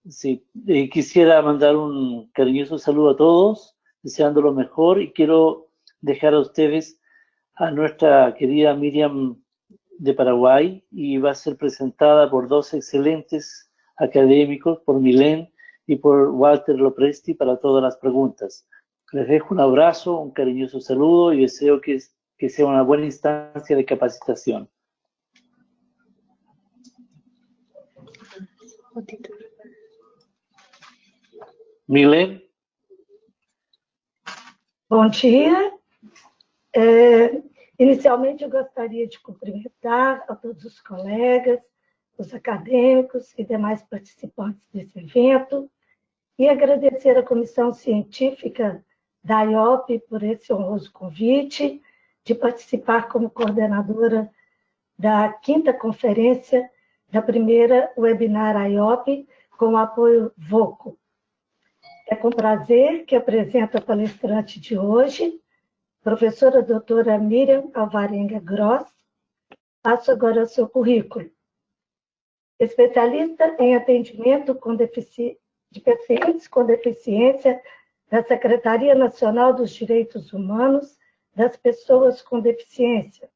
Sí, quisiera mandar un cariñoso saludo a todos, deseando lo mejor, y quiero dejar a ustedes a nuestra querida Miriam de Paraguay, y va a ser presentada por dos excelentes académicos, por Milén y por Walter Lopresti, para todas las preguntas. Les dejo un abrazo, un cariñoso saludo y deseo que sea una buena instancia de capacitación. Milén. Bom dia. Inicialmente, eu gostaria de cumprimentar a todos os colegas, os acadêmicos e demais participantes desse evento e agradecer à Comissão Científica da IOP por esse honroso convite de participar como coordenadora da 5ª conferência da primeira webinar IOP com o apoio VOCO. É com prazer que apresento a palestrante de hoje, professora doutora Miriam Alvarenga Gross. Passo agora o seu currículo. Especialista em atendimento de pacientes com deficiência da Secretaria Nacional dos Direitos Humanos das Pessoas com Deficiência.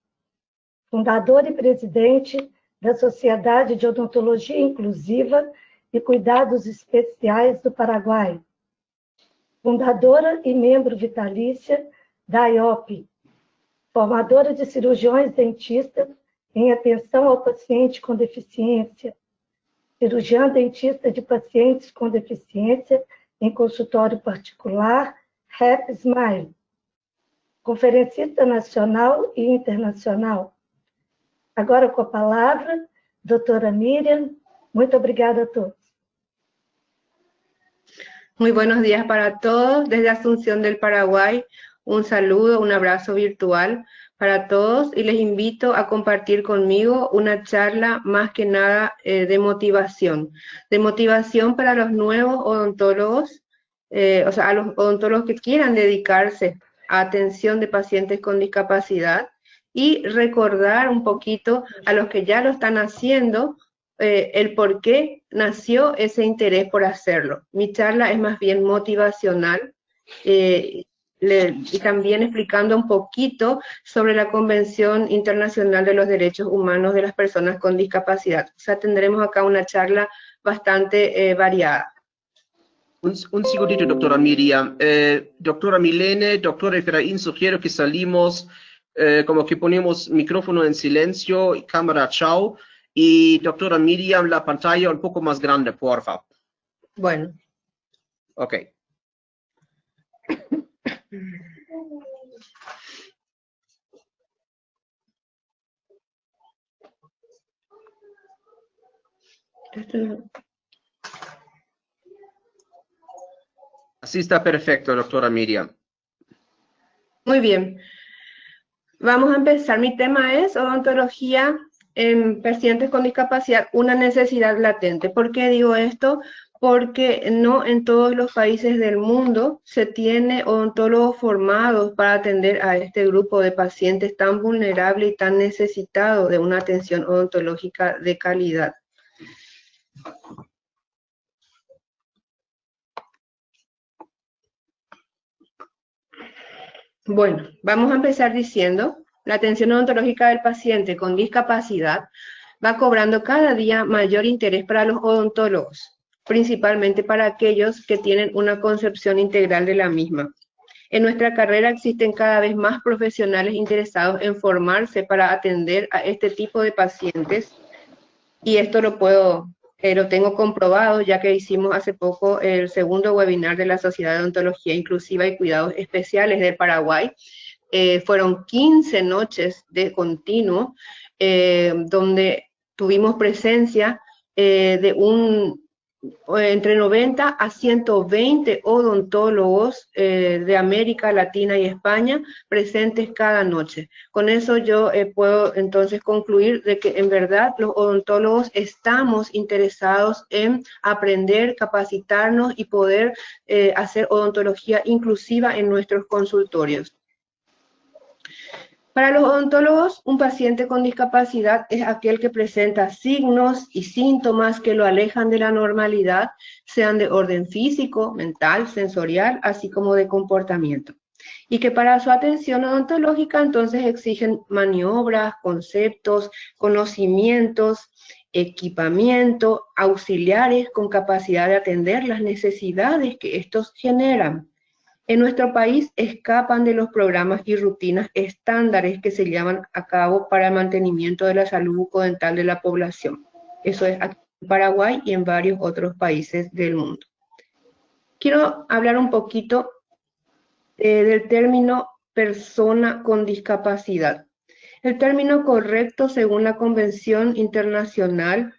Fundadora e presidente da Sociedade de Odontologia Inclusiva e Cuidados Especiais do Paraguai. Fundadora e membro vitalícia da IOP, formadora de cirurgiões dentistas em atenção ao paciente com deficiência, cirurgiã dentista de pacientes com deficiência em consultório particular, Happy Smile, conferencista nacional e internacional. Agora com a palavra, doutora Miriam, muito obrigada a todos. Muy buenos días para todos, desde Asunción del Paraguay. Un saludo, un abrazo virtual para todos y les invito a compartir conmigo una charla más que nada de motivación para los nuevos odontólogos, o sea, a los odontólogos que quieran dedicarse a atención de pacientes con discapacidad y recordar un poquito a los que ya lo están haciendo el por qué nació ese interés por hacerlo. Mi charla es más bien motivacional, y también explicando un poquito sobre la Convención Internacional de los Derechos Humanos de las Personas con Discapacidad. O sea, tendremos acá una charla bastante variada. Un segundito, doctora Miriam. Doctora Milene, doctora Efraín, sugiero que salimos, como que ponemos micrófono en silencio y cámara chao. Y doctora Miriam, la pantalla un poco más grande, por favor. Bueno. Ok. Así está perfecto, doctora Miriam. Muy bien. Vamos a empezar. Mi tema es odontología en pacientes con discapacidad, una necesidad latente. ¿Por qué digo esto? Porque no en todos los países del mundo se tiene odontólogos formados para atender a este grupo de pacientes tan vulnerable y tan necesitado de una atención odontológica de calidad. Bueno, vamos a empezar diciendo, la atención odontológica del paciente con discapacidad va cobrando cada día mayor interés para los odontólogos, principalmente para aquellos que tienen una concepción integral de la misma. En nuestra carrera existen cada vez más profesionales interesados en formarse para atender a este tipo de pacientes, y esto lo tengo comprobado, ya que hicimos hace poco el segundo webinar de la Sociedad de Odontología Inclusiva y Cuidados Especiales del Paraguay. Fueron 15 noches de continuo, donde tuvimos presencia de entre 90 a 120 odontólogos de América Latina y España presentes cada noche. Con eso yo puedo entonces concluir de que en verdad los odontólogos estamos interesados en aprender, capacitarnos y poder hacer odontología inclusiva en nuestros consultorios. Para los odontólogos, un paciente con discapacidad es aquel que presenta signos y síntomas que lo alejan de la normalidad, sean de orden físico, mental, sensorial, así como de comportamiento. Y que para su atención odontológica entonces exigen maniobras, conceptos, conocimientos, equipamiento, auxiliares con capacidad de atender las necesidades que estos generan. En nuestro país escapan de los programas y rutinas estándares que se llevan a cabo para el mantenimiento de la salud bucodental de la población. Eso es aquí en Paraguay y en varios otros países del mundo. Quiero hablar un poquito del término persona con discapacidad. El término correcto, según la Convención Internacional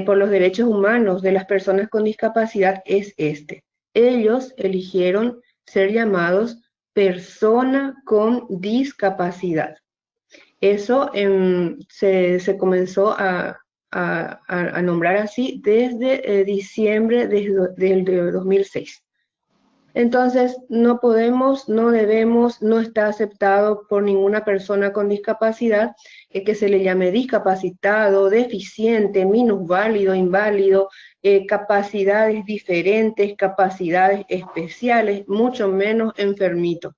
por los Derechos Humanos de las Personas con Discapacidad, es este. Ellos eligieron ser llamados persona con discapacidad. Eso se comenzó a nombrar así desde diciembre del 2006. Entonces, no podemos, no debemos, no está aceptado por ninguna persona con discapacidad que se le llame discapacitado, deficiente, minusválido, inválido, capacidades diferentes, capacidades especiales, mucho menos enfermito.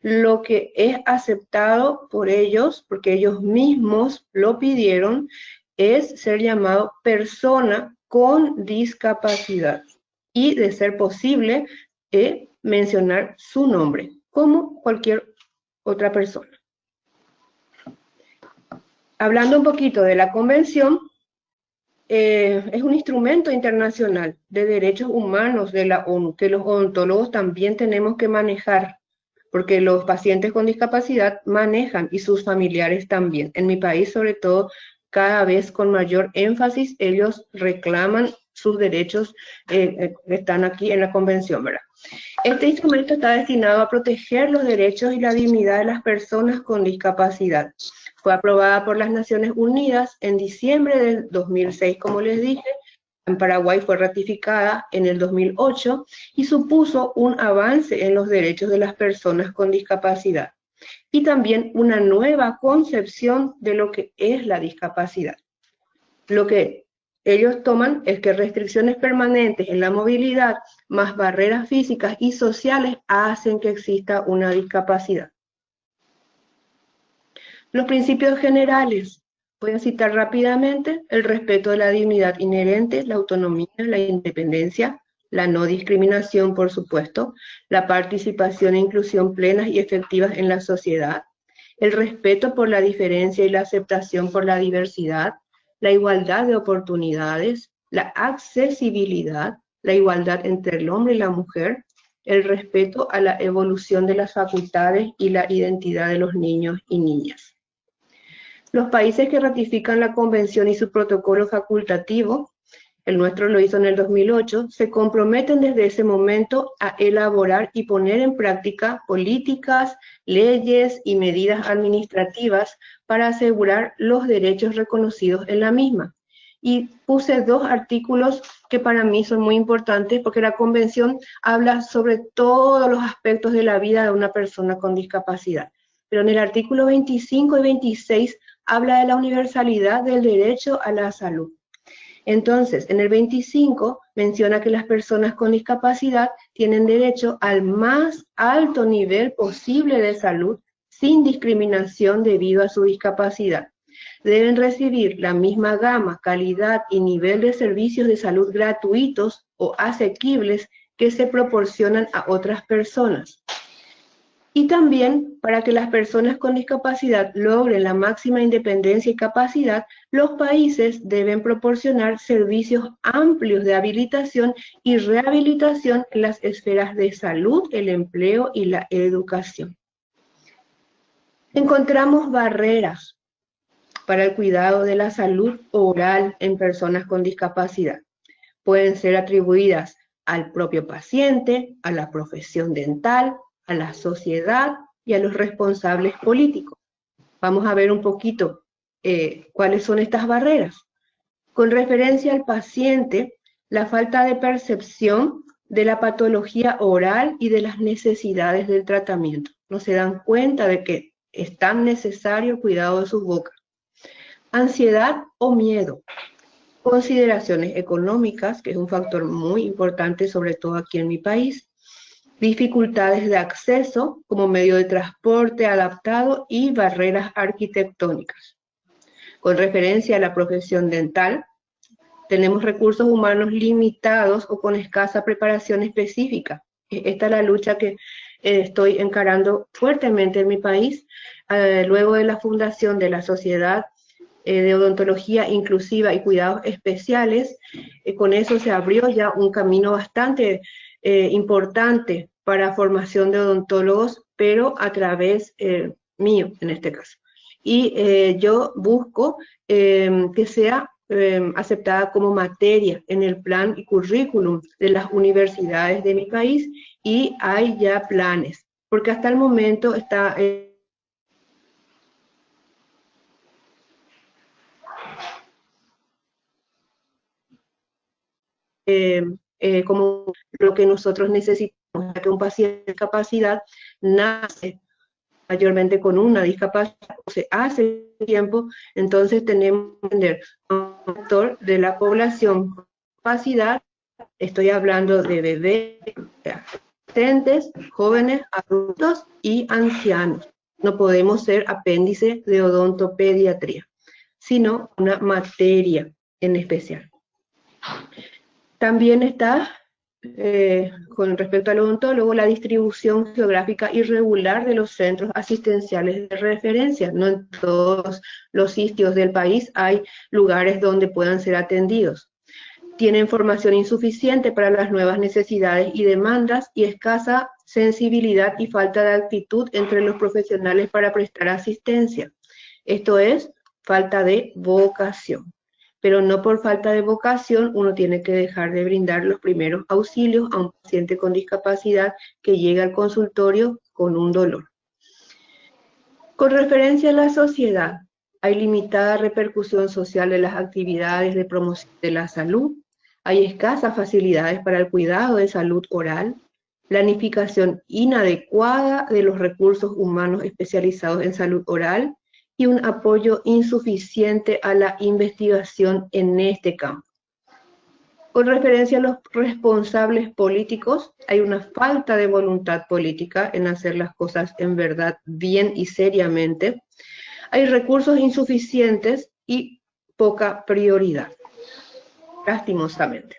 Lo que es aceptado por ellos, porque ellos mismos lo pidieron, es ser llamado persona con discapacidad y, de ser posible, mencionar su nombre, como cualquier otra persona. Hablando un poquito de la convención, es un instrumento internacional de derechos humanos de la ONU, que los odontólogos también tenemos que manejar, porque los pacientes con discapacidad manejan y sus familiares también. En mi país, sobre todo, cada vez con mayor énfasis, ellos reclaman sus derechos que están aquí en la convención, ¿verdad? Este instrumento está destinado a proteger los derechos y la dignidad de las personas con discapacidad. Fue aprobada por las Naciones Unidas en diciembre del 2006, como les dije. En Paraguay fue ratificada en el 2008 y supuso un avance en los derechos de las personas con discapacidad y también una nueva concepción de lo que es la discapacidad. Lo que ellos toman es que restricciones permanentes en la movilidad más barreras físicas y sociales hacen que exista una discapacidad. Los principios generales, voy a citar rápidamente: el respeto de la dignidad inherente, la autonomía, la independencia, la no discriminación, por supuesto, la participación e inclusión plenas y efectivas en la sociedad, el respeto por la diferencia y la aceptación por la diversidad, la igualdad de oportunidades, la accesibilidad, la igualdad entre el hombre y la mujer, el respeto a la evolución de las facultades y la identidad de los niños y niñas. Los países que ratifican la convención y su protocolo facultativo, el nuestro lo hizo en el 2008, se comprometen desde ese momento a elaborar y poner en práctica políticas, leyes y medidas administrativas para asegurar los derechos reconocidos en la misma. Y puse dos artículos que para mí son muy importantes porque la convención habla sobre todos los aspectos de la vida de una persona con discapacidad. Pero en el artículo 25 y 26 habla de la universalidad del derecho a la salud. Entonces, en el 25 menciona que las personas con discapacidad tienen derecho al más alto nivel posible de salud sin discriminación debido a su discapacidad. Deben recibir la misma gama, calidad y nivel de servicios de salud gratuitos o asequibles que se proporcionan a otras personas. Y también, para que las personas con discapacidad logren la máxima independencia y capacidad, los países deben proporcionar servicios amplios de habilitación y rehabilitación en las esferas de salud, el empleo y la educación. Encontramos barreras para el cuidado de la salud oral en personas con discapacidad. Pueden ser atribuidas al propio paciente, a la profesión dental, a la sociedad y a los responsables políticos. Vamos a ver un poquito cuáles son estas barreras. Con referencia al paciente, la falta de percepción de la patología oral y de las necesidades del tratamiento. No se dan cuenta de que Es tan necesario el cuidado de sus bocas. Ansiedad o miedo. Consideraciones económicas, que es un factor muy importante, sobre todo aquí en mi país. Dificultades de acceso como medio de transporte adaptado y barreras arquitectónicas. Con referencia a la profesión dental, tenemos recursos humanos limitados o con escasa preparación específica. Esta es la lucha que estoy encarando fuertemente en mi país, luego de la fundación de la Sociedad de Odontología Inclusiva y Cuidados Especiales. Con eso se abrió ya un camino bastante importante para formación de odontólogos, pero a través mío, en este caso. Y yo busco que sea aceptada como materia en el plan y currículum de las universidades de mi país, y hay ya planes, porque hasta el momento está como lo que nosotros necesitamos, que un paciente de discapacidad nace mayormente con una discapacidad, o se hace tiempo, entonces tenemos que entender un sector de la población con discapacidad. Estoy hablando de bebés, adolescentes, jóvenes, adultos y ancianos. No podemos ser apéndice de odontopediatría, sino una materia en especial. También está, con respecto al odontólogo, la distribución geográfica irregular de los centros asistenciales de referencia. No en todos los sitios del país hay lugares donde puedan ser atendidos. Tienen formación insuficiente para las nuevas necesidades y demandas, y escasa sensibilidad y falta de actitud entre los profesionales para prestar asistencia. Esto es, falta de vocación. Pero no por falta de vocación uno tiene que dejar de brindar los primeros auxilios a un paciente con discapacidad que llega al consultorio con un dolor. Con referencia a la sociedad, hay limitada repercusión social de las actividades de promoción de la salud, hay escasas facilidades para el cuidado de salud oral, planificación inadecuada de los recursos humanos especializados en salud oral, y un apoyo insuficiente a la investigación en este campo. Con referencia a los responsables políticos, hay una falta de voluntad política en hacer las cosas en verdad bien y seriamente. Hay recursos insuficientes y poca prioridad, lastimosamente.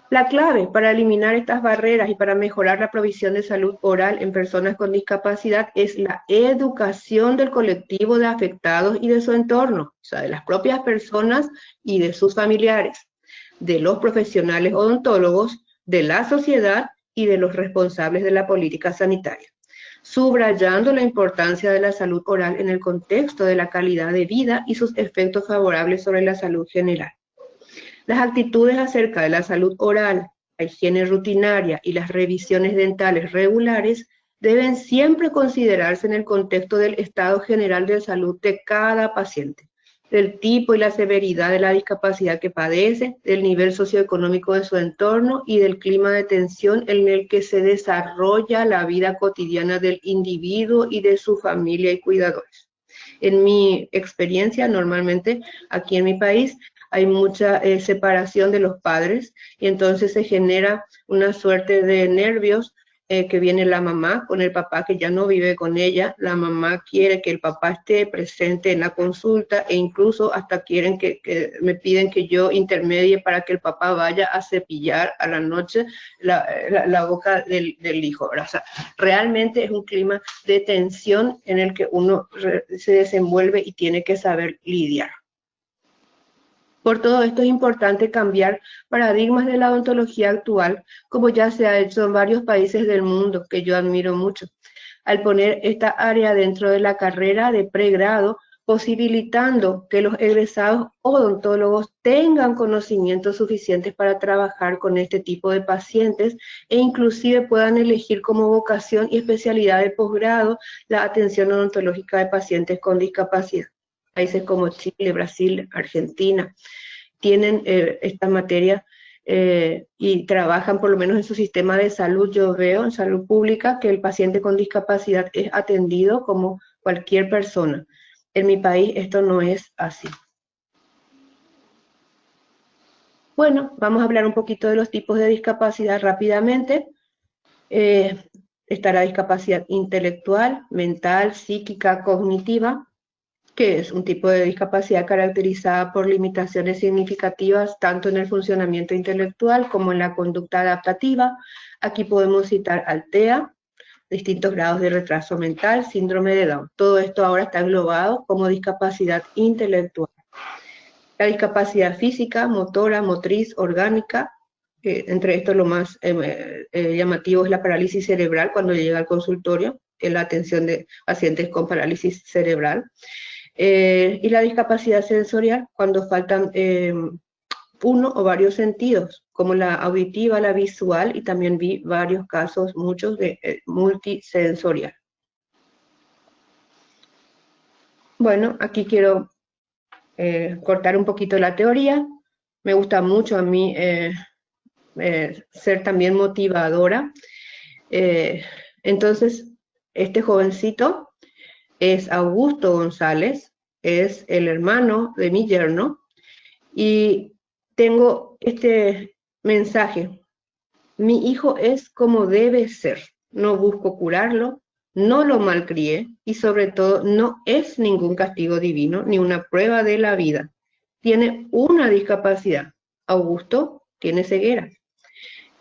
La clave para eliminar estas barreras y para mejorar la provisión de salud oral en personas con discapacidad es la educación del colectivo de afectados y de su entorno, o sea, de las propias personas y de sus familiares, de los profesionales odontólogos, de la sociedad y de los responsables de la política sanitaria, subrayando la importancia de la salud oral en el contexto de la calidad de vida y sus efectos favorables sobre la salud general. Las actitudes acerca de la salud oral, la higiene rutinaria y las revisiones dentales regulares deben siempre considerarse en el contexto del estado general de salud de cada paciente, del tipo y la severidad de la discapacidad que padece, del nivel socioeconómico de su entorno y del clima de tensión en el que se desarrolla la vida cotidiana del individuo y de su familia y cuidadores. En mi experiencia, normalmente aquí en mi país, hay mucha separación de los padres, y entonces se genera una suerte de nervios, que viene la mamá con el papá que ya no vive con ella. La mamá quiere que el papá esté presente en la consulta, e incluso hasta quieren me piden que yo intermedie para que el papá vaya a cepillar a la noche la boca del hijo. O sea, realmente es un clima de tensión en el que uno se desenvuelve y tiene que saber lidiar. Por todo esto es importante cambiar paradigmas de la odontología actual, como ya se ha hecho en varios países del mundo, que yo admiro mucho, al poner esta área dentro de la carrera de pregrado, posibilitando que los egresados odontólogos tengan conocimientos suficientes para trabajar con este tipo de pacientes, e inclusive puedan elegir como vocación y especialidad de posgrado la atención odontológica de pacientes con discapacidad. Países como Chile, Brasil, Argentina tienen esta materia y trabajan por lo menos en su sistema de salud. Yo veo en salud pública que el paciente con discapacidad es atendido como cualquier persona. En mi país esto no es así. Bueno, vamos a hablar un poquito de los tipos de discapacidad rápidamente. Está la discapacidad intelectual, mental, psíquica, cognitiva, que es un tipo de discapacidad caracterizada por limitaciones significativas tanto en el funcionamiento intelectual como en la conducta adaptativa. Aquí podemos citar al TEA, distintos grados de retraso mental, síndrome de Down. Todo esto ahora está englobado como discapacidad intelectual. La discapacidad física, motora, motriz, orgánica, entre estos lo más llamativo es la parálisis cerebral cuando llega al consultorio, en la atención de pacientes con parálisis cerebral. Y la discapacidad sensorial cuando faltan uno o varios sentidos, como la auditiva, la visual, y también vi varios casos, muchos de multisensorial. Bueno, aquí quiero cortar un poquito la teoría. Me gusta mucho a mí ser también motivadora. Entonces, este jovencito es Augusto González, es el hermano de mi yerno, y tengo este mensaje: mi hijo es como debe ser, no busco curarlo, no lo malcrié y sobre todo no es ningún castigo divino ni una prueba de la vida. Tiene una discapacidad. Augusto tiene ceguera.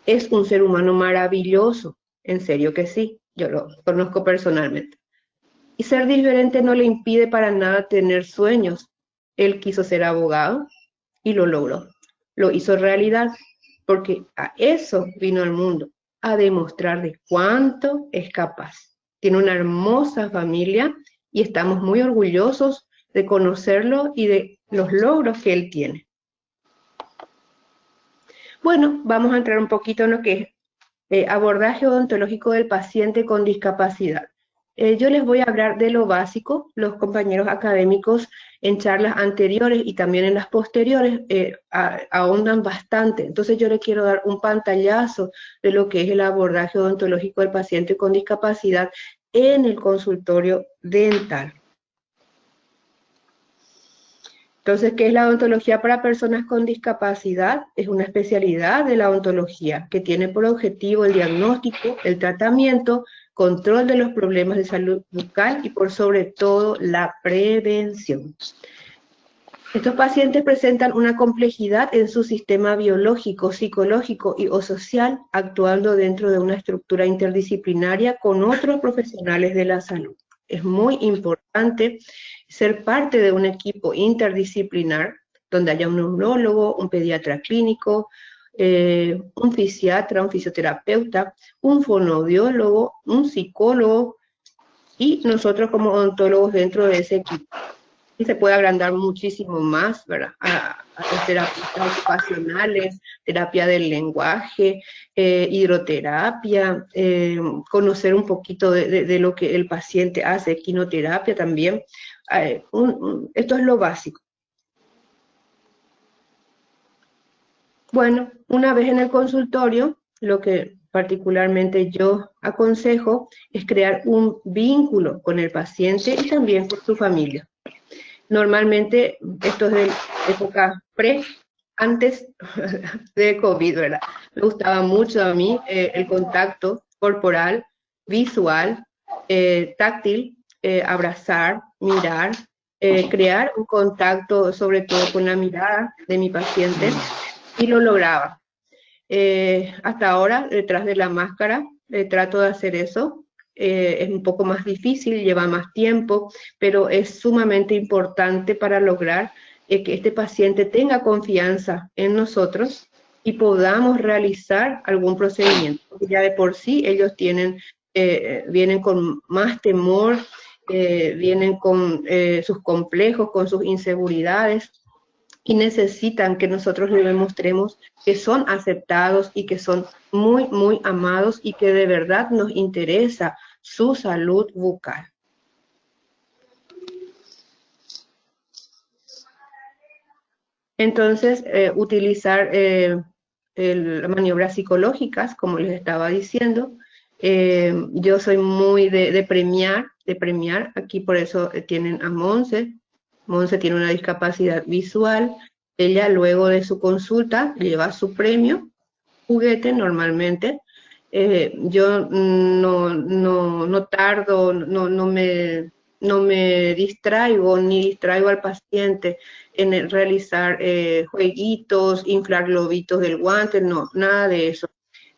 Es un ser humano maravilloso, en serio que sí, yo lo conozco personalmente. Y ser diferente no le impide para nada tener sueños. Él quiso ser abogado y lo logró. Lo hizo realidad porque a eso vino al mundo, a demostrar de cuánto es capaz. Tiene una hermosa familia y estamos muy orgullosos de conocerlo y de los logros que él tiene. Bueno, vamos a entrar un poquito en lo que es abordaje odontológico del paciente con discapacidad. Yo les voy a hablar de lo básico. Los compañeros académicos en charlas anteriores y también en las posteriores ahondan bastante. Entonces yo les quiero dar un pantallazo de lo que es el abordaje odontológico del paciente con discapacidad en el consultorio dental. Entonces, ¿qué es la odontología para personas con discapacidad? Es una especialidad de la odontología que tiene por objetivo el diagnóstico, el tratamiento, control de los problemas de salud bucal y por sobre todo la prevención. Estos pacientes presentan una complejidad en su sistema biológico, psicológico y o social, actuando dentro de una estructura interdisciplinaria con otros profesionales de la salud. Es muy importante ser parte de un equipo interdisciplinar donde haya un neurólogo, un pediatra clínico, un fisiatra, un fisioterapeuta, un fonoaudiólogo, un psicólogo y nosotros como odontólogos dentro de ese equipo. Y se puede agrandar muchísimo más, ¿verdad? A las terapias ocupacionales, terapia del lenguaje, hidroterapia, conocer un poquito de lo que el paciente hace, equinoterapia también. Esto es lo básico. Bueno, una vez en el consultorio, lo que particularmente yo aconsejo es crear un vínculo con el paciente y también con su familia. Normalmente, esto es de época antes de COVID, ¿verdad? Me gustaba mucho a mí el contacto corporal, visual, táctil, abrazar, mirar, crear un contacto sobre todo con la mirada de mi paciente y lo lograba. Hasta ahora, detrás de la máscara, trato de hacer eso. Es un poco más difícil, lleva más tiempo, pero es sumamente importante para lograr que este paciente tenga confianza en nosotros y podamos realizar algún procedimiento. Porque ya de por sí ellos vienen con más temor, vienen con sus complejos, con sus inseguridades, y necesitan que nosotros les demostremos que son aceptados y que son muy, muy amados y que de verdad nos interesa su salud bucal. Entonces, utilizar las maniobras psicológicas, como les estaba diciendo. Yo soy muy de premiar, aquí por eso tienen a Monse. Monse tiene una discapacidad visual. Ella luego de su consulta lleva su premio, juguete normalmente. Yo no tardo, no me distraigo ni distraigo al paciente en realizar jueguitos, inflar globitos del guante, no, nada de eso.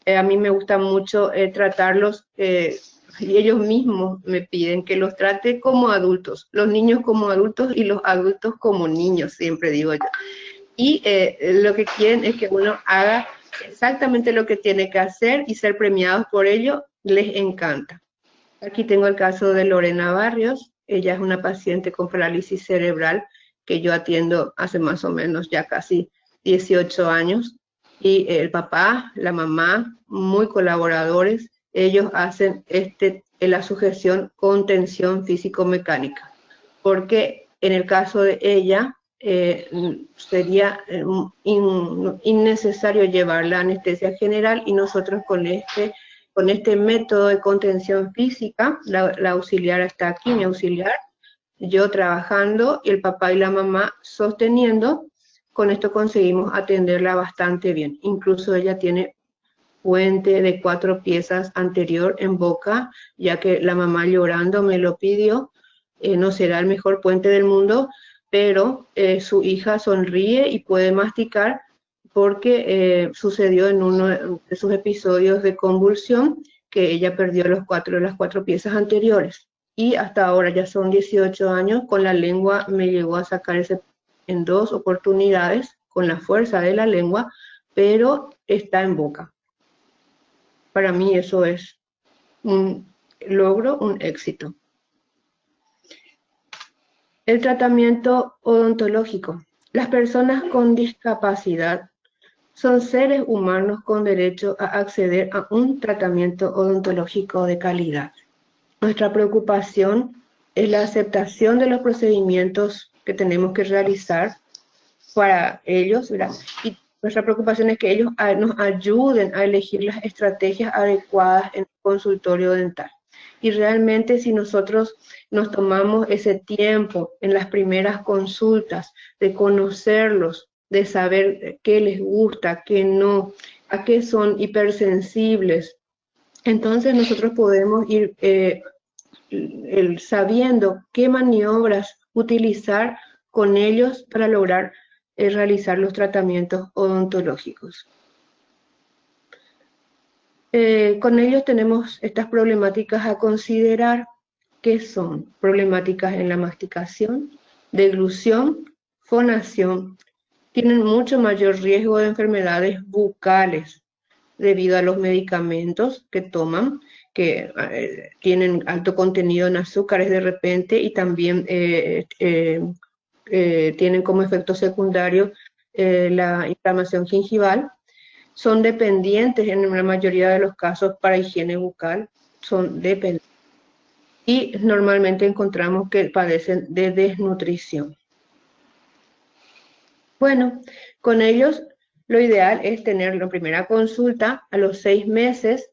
A mí me gusta mucho tratarlos, y ellos mismos me piden que los trate como adultos, los niños como adultos y los adultos como niños, siempre digo yo. Y lo que quieren es que uno haga exactamente lo que tiene que hacer y ser premiados por ello, les encanta. Aquí tengo el caso de Lorena Barrios. Ella es una paciente con parálisis cerebral que yo atiendo hace más o menos ya casi 18 años. Y el papá, la mamá, muy colaboradores, ellos hacen la sujeción con tensión físico-mecánica. Porque en el caso de ella, sería innecesario llevar la anestesia general y nosotros con este método de contención física, la auxiliar está aquí, mi auxiliar, yo trabajando y el papá y la mamá sosteniendo, con esto conseguimos atenderla bastante bien. Incluso ella tiene puente de 4 piezas anterior en boca, ya que la mamá llorando me lo pidió. No será el mejor puente del mundo, pero su hija sonríe y puede masticar porque sucedió en uno de sus episodios de convulsión que ella perdió las 4 piezas anteriores. Y hasta ahora, ya son 18 años, con la lengua me llegó a sacar ese en 2 oportunidades, con la fuerza de la lengua, pero está en boca. Para mí eso es un logro, un éxito. El tratamiento odontológico. Las personas con discapacidad son seres humanos con derecho a acceder a un tratamiento odontológico de calidad. Nuestra preocupación es la aceptación de los procedimientos que tenemos que realizar para ellos, ¿verdad? Y nuestra preocupación es que ellos nos ayuden a elegir las estrategias adecuadas en el consultorio dental. Y realmente si nosotros nos tomamos ese tiempo en las primeras consultas de conocerlos, de saber qué les gusta, qué no, a qué son hipersensibles, entonces nosotros podemos ir sabiendo qué maniobras utilizar con ellos para lograr realizar los tratamientos odontológicos. Con ellos tenemos estas problemáticas a considerar, que son problemáticas en la masticación, deglución, fonación. Tienen mucho mayor riesgo de enfermedades bucales debido a los medicamentos que toman, que tienen alto contenido en azúcares de repente y también tienen como efecto secundario la inflamación gingival. Son dependientes en la mayoría de los casos para higiene bucal, son dependientes. Y normalmente encontramos que padecen de desnutrición. Bueno, con ellos lo ideal es tener la primera consulta a los 6 meses,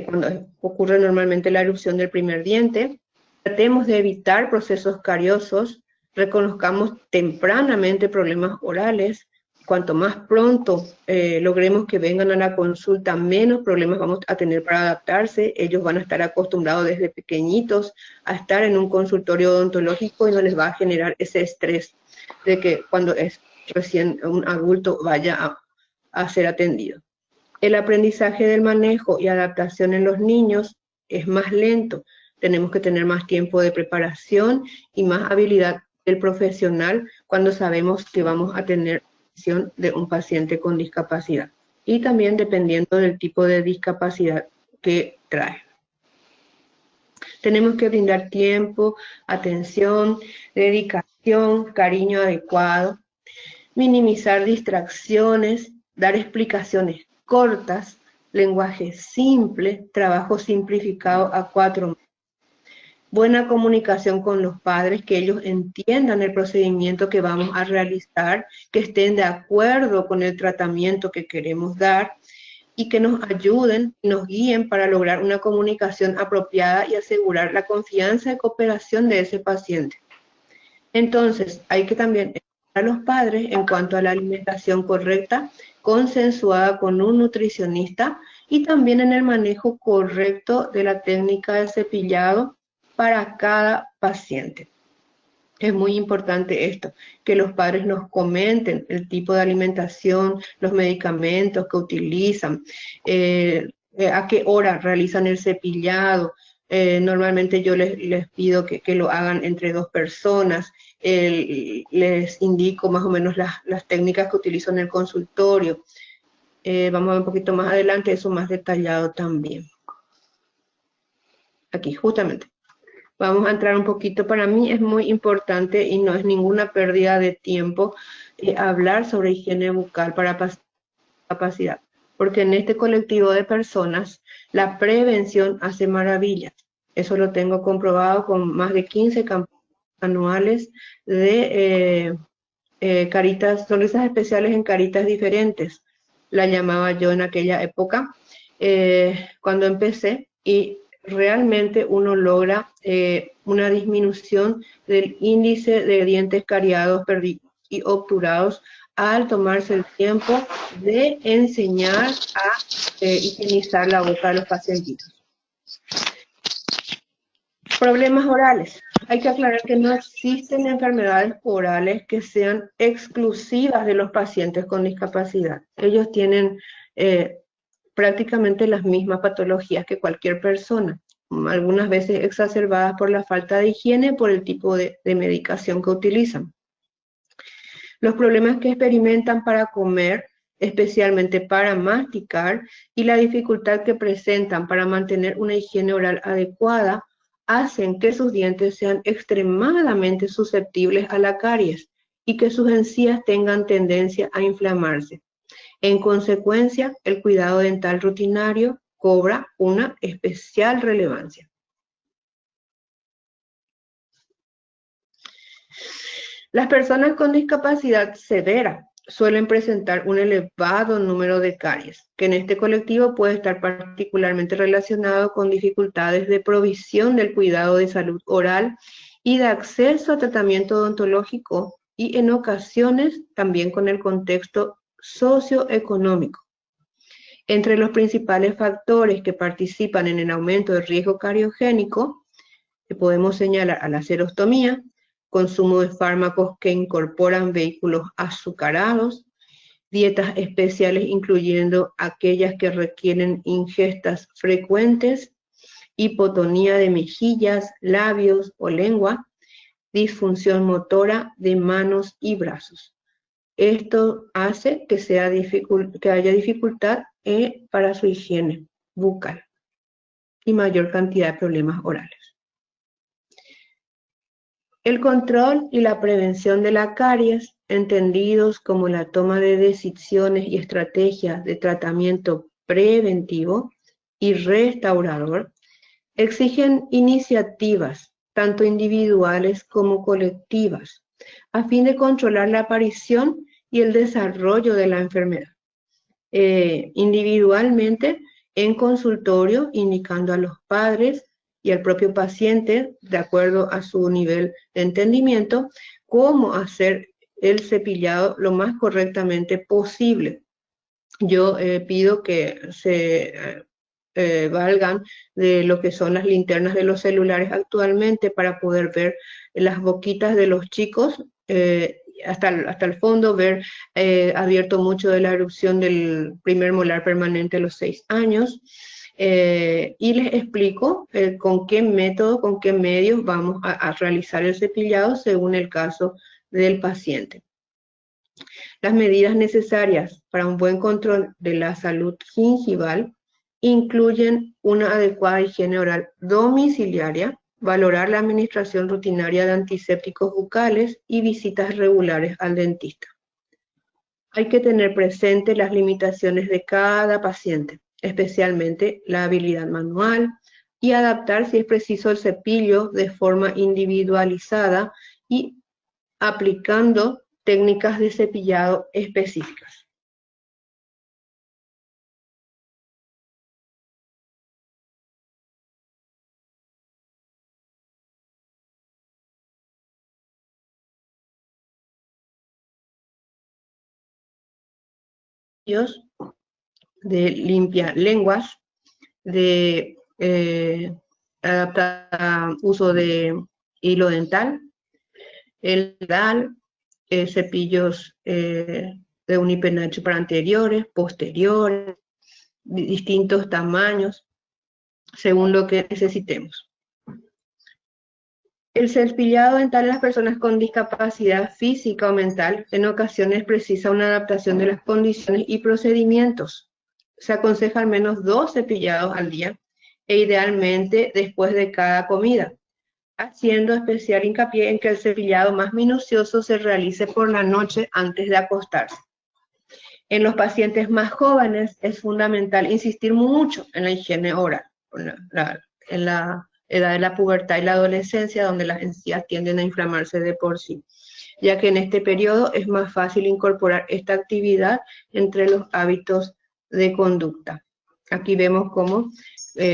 cuando ocurre normalmente la erupción del primer diente. Tratemos de evitar procesos cariosos, reconozcamos tempranamente problemas orales. Cuanto más pronto logremos que vengan a la consulta, menos problemas vamos a tener para adaptarse. Ellos van a estar acostumbrados desde pequeñitos a estar en un consultorio odontológico y no les va a generar ese estrés de que cuando es recién un adulto vaya a ser atendido. El aprendizaje del manejo y adaptación en los niños es más lento. Tenemos que tener más tiempo de preparación y más habilidad del profesional cuando sabemos que vamos a tener de un paciente con discapacidad. Y también dependiendo del tipo de discapacidad que trae. Tenemos que brindar tiempo, atención, dedicación, cariño adecuado, minimizar distracciones, dar explicaciones cortas, lenguaje simple, trabajo simplificado a 4 meses. buena comunicación con los padres, que ellos entiendan el procedimiento que vamos a realizar, que estén de acuerdo con el tratamiento que queremos dar y que nos ayuden, nos guíen para lograr una comunicación apropiada y asegurar la confianza y cooperación de ese paciente. Entonces, hay que también a los padres en cuanto a la alimentación correcta, consensuada con un nutricionista y también en el manejo correcto de la técnica de cepillado para cada paciente. Es muy importante esto, que los padres nos comenten el tipo de alimentación, los medicamentos que utilizan, a qué hora realizan el cepillado. Normalmente yo les pido que lo hagan entre 2 personas. Les indico más o menos las técnicas que utilizo en el consultorio. Vamos a ver un poquito más adelante eso más detallado también. Aquí, justamente. Vamos a entrar un poquito, para mí es muy importante y no es ninguna pérdida de tiempo hablar sobre higiene bucal para discapacidad, porque en este colectivo de personas la prevención hace maravillas. Eso lo tengo comprobado con más de 15 campañas anuales de caritas, sonrisas especiales en caritas diferentes. La llamaba yo en aquella época, cuando empecé, y realmente uno logra una disminución del índice de dientes cariados y obturados al tomarse el tiempo de enseñar a higienizar la boca de los pacientitos. Problemas orales. Hay que aclarar que no existen enfermedades orales que sean exclusivas de los pacientes con discapacidad. Ellos tienen prácticamente las mismas patologías que cualquier persona, algunas veces exacerbadas por la falta de higiene, por el tipo de medicación que utilizan. Los problemas que experimentan para comer, especialmente para masticar, y la dificultad que presentan para mantener una higiene oral adecuada, hacen que sus dientes sean extremadamente susceptibles a la caries y que sus encías tengan tendencia a inflamarse. En consecuencia, el cuidado dental rutinario cobra una especial relevancia. Las personas con discapacidad severa suelen presentar un elevado número de caries, que en este colectivo puede estar particularmente relacionado con dificultades de provisión del cuidado de salud oral y de acceso a tratamiento odontológico, y en ocasiones también con el contexto socioeconómico. Entre los principales factores que participan en el aumento del riesgo cariogénico, podemos señalar a la serostomía, consumo de fármacos que incorporan vehículos azucarados, dietas especiales incluyendo aquellas que requieren ingestas frecuentes, hipotonía de mejillas, labios o lengua, disfunción motora de manos y brazos. Esto hace que haya dificultad para su higiene bucal y mayor cantidad de problemas orales. El control y la prevención de la caries, entendidos como la toma de decisiones y estrategias de tratamiento preventivo y restaurador, exigen iniciativas, tanto individuales como colectivas, a fin de controlar la aparición y el desarrollo de la enfermedad. Individualmente, en consultorio, indicando a los padres y al propio paciente, de acuerdo a su nivel de entendimiento, cómo hacer el cepillado lo más correctamente posible. Yo pido que se valgan de lo que son las linternas de los celulares actualmente para poder ver las boquitas de los chicos, hasta el fondo, ver abierto mucho de la erupción del primer molar permanente a los 6 años. Y les explico con qué método, con qué medios vamos a realizar el cepillado según el caso del paciente. Las medidas necesarias para un buen control de la salud gingival incluyen una adecuada higiene oral domiciliaria, valorar la administración rutinaria de antisépticos bucales y visitas regulares al dentista. Hay que tener presente las limitaciones de cada paciente, especialmente la habilidad manual y adaptar si es preciso el cepillo de forma individualizada y aplicando técnicas de cepillado específicas. De limpia lenguas, de uso de hilo dental, el DAL, cepillos de unipenacho para anteriores, posteriores, distintos tamaños, según lo que necesitemos. El cepillado dental en las personas con discapacidad física o mental en ocasiones precisa una adaptación de las condiciones y procedimientos. Se aconseja al menos 2 cepillados al día e idealmente después de cada comida, haciendo especial hincapié en que el cepillado más minucioso se realice por la noche antes de acostarse. En los pacientes más jóvenes es fundamental insistir mucho en la higiene oral, en la edad de la pubertad y la adolescencia, donde las encías tienden a inflamarse de por sí, ya que en este periodo es más fácil incorporar esta actividad entre los hábitos de conducta. Aquí vemos cómo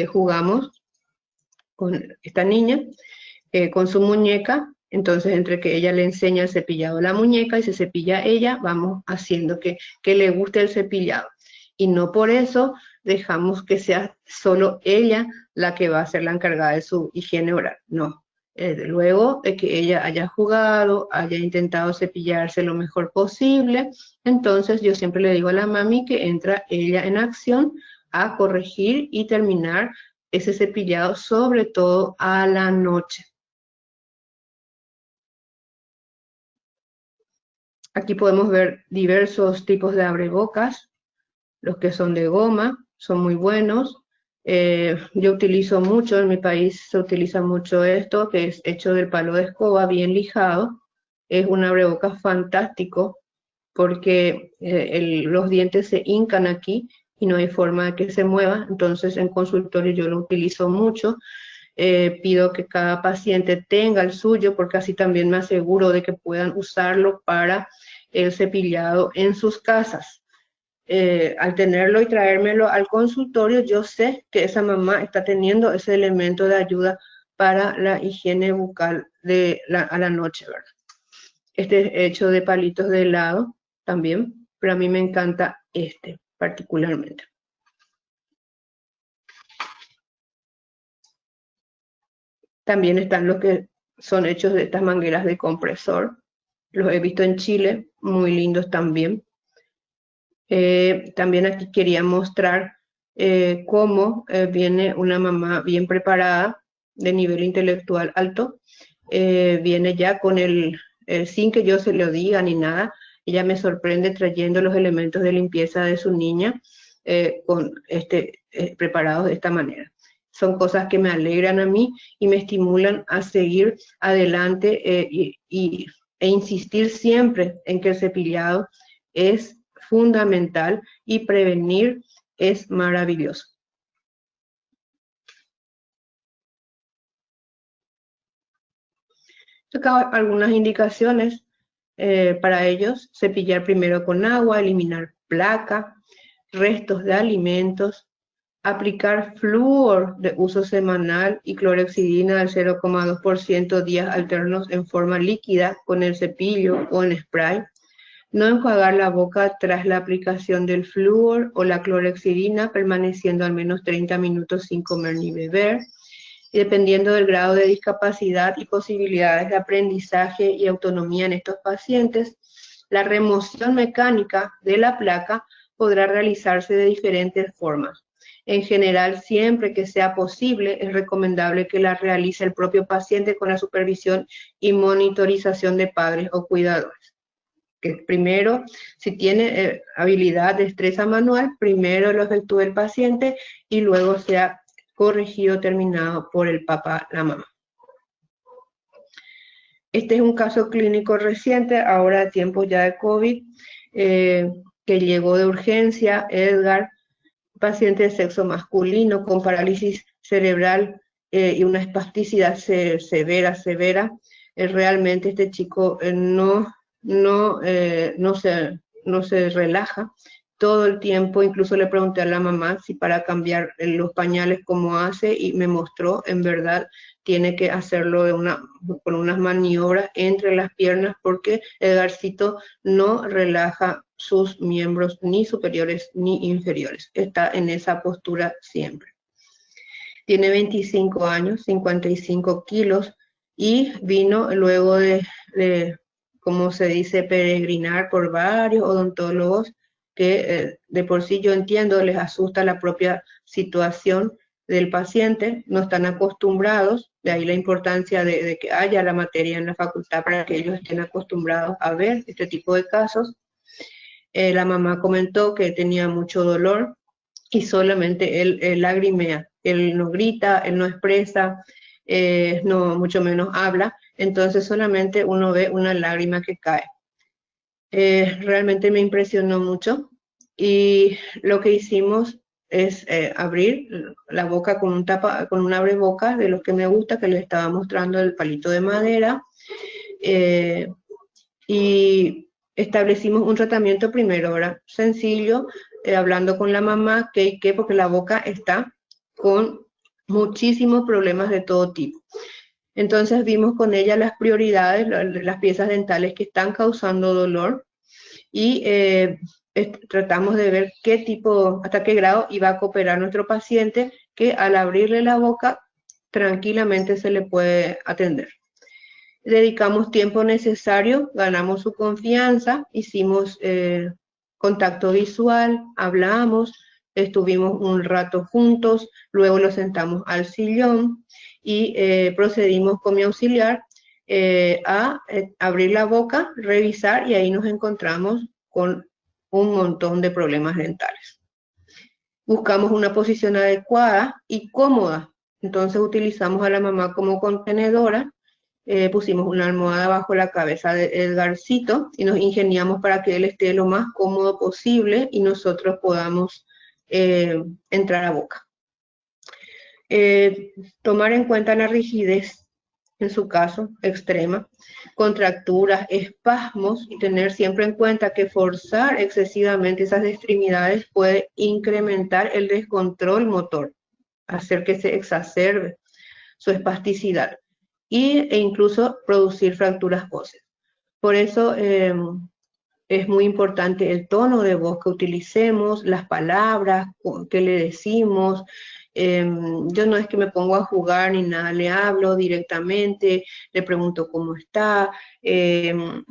jugamos con esta niña, con su muñeca. Entonces, entre que ella le enseña el cepillado a la muñeca y se cepilla ella, vamos haciendo que le guste el cepillado. Y no por eso dejamos que sea solo ella la que va a ser la encargada de su higiene oral. No. Luego de que ella haya jugado, haya intentado cepillarse lo mejor posible, entonces yo siempre le digo a la mami que entra ella en acción a corregir y terminar ese cepillado, sobre todo a la noche. Aquí podemos ver diversos tipos de abrebocas. Los que son de goma son muy buenos. Yo utilizo mucho, en mi país se utiliza mucho esto, que es hecho del palo de escoba, bien lijado. Es un abrebocas fantástico porque los dientes se hincan aquí y no hay forma de que se mueva. Entonces en consultorio yo lo utilizo mucho. Pido que cada paciente tenga el suyo porque así también me aseguro de que puedan usarlo para el cepillado en sus casas. Al tenerlo y traérmelo al consultorio, yo sé que esa mamá está teniendo ese elemento de ayuda para la higiene bucal a la noche, ¿verdad? Este es hecho de palitos de helado también, pero a mí me encanta este particularmente. También están los que son hechos de estas mangueras de compresor. Los he visto en Chile, muy lindos también. También aquí quería mostrar cómo viene una mamá bien preparada, de nivel intelectual alto. Viene ya con sin que yo se lo diga ni nada, ella me sorprende trayendo los elementos de limpieza de su niña preparados de esta manera. Son cosas que me alegran a mí y me estimulan a seguir adelante e insistir siempre en que el cepillado es fundamental y prevenir es maravilloso. Acá algunas indicaciones para ellos: cepillar primero con agua, eliminar placa, restos de alimentos, aplicar flúor de uso semanal y clorhexidina del 0,2% días alternos en forma líquida con el cepillo o en spray. No enjuagar la boca tras la aplicación del flúor o la clorhexidina, permaneciendo al menos 30 minutos sin comer ni beber. Y dependiendo del grado de discapacidad y posibilidades de aprendizaje y autonomía en estos pacientes, la remoción mecánica de la placa podrá realizarse de diferentes formas. En general, siempre que sea posible, es recomendable que la realice el propio paciente con la supervisión y monitorización de padres o cuidadores. Que primero, si tiene habilidad de destreza manual, primero lo efectúe el paciente y luego sea corregido, terminado por el papá, la mamá. Este es un caso clínico reciente, ahora a tiempo ya de COVID, que llegó de urgencia, Edgar, paciente de sexo masculino con parálisis cerebral y una espasticidad severa. Realmente este chico no se relaja todo el tiempo. Incluso le pregunté a la mamá si para cambiar los pañales cómo hace, y me mostró, en verdad, tiene que hacerlo con unas maniobras entre las piernas, porque Edgarcito no relaja sus miembros ni superiores ni inferiores. Está en esa postura siempre. Tiene 25 años, 55 kilos, y vino luego de, como se dice, peregrinar por varios odontólogos que de por sí yo entiendo les asusta la propia situación del paciente, no están acostumbrados, de ahí la importancia de que haya la materia en la facultad para que ellos estén acostumbrados a ver este tipo de casos. La mamá comentó que tenía mucho dolor y solamente él lagrimea, él no grita, él no expresa, no mucho menos habla, entonces solamente uno ve una lágrima que cae. Realmente me impresionó mucho, y lo que hicimos es abrir la boca con un abrebocas de los que me gusta, que les estaba mostrando, el palito de madera, y establecimos un tratamiento primero, ¿verdad? Sencillo, hablando con la mamá, porque la boca está con muchísimos problemas de todo tipo. Entonces vimos con ella las prioridades, las piezas dentales que están causando dolor, y tratamos de ver hasta qué grado iba a cooperar nuestro paciente, que al abrirle la boca tranquilamente se le puede atender. Dedicamos tiempo necesario, ganamos su confianza, hicimos contacto visual, hablamos, estuvimos un rato juntos, luego lo sentamos al sillón y procedimos con mi auxiliar a abrir la boca, revisar, y ahí nos encontramos con un montón de problemas dentales. Buscamos una posición adecuada y cómoda, entonces utilizamos a la mamá como contenedora. Pusimos una almohada bajo la cabeza de Edgarcito y nos ingeniamos para que él esté lo más cómodo posible y nosotros podamos entrar a boca. Tomar en cuenta la rigidez, en su caso, extrema, contracturas, espasmos, y tener siempre en cuenta que forzar excesivamente esas extremidades puede incrementar el descontrol motor, hacer que se exacerbe su espasticidad e incluso producir fracturas óseas. Por eso es muy importante el tono de voz que utilicemos, las palabras que le decimos. Yo no es que me pongo a jugar ni nada, le hablo directamente, le pregunto cómo está,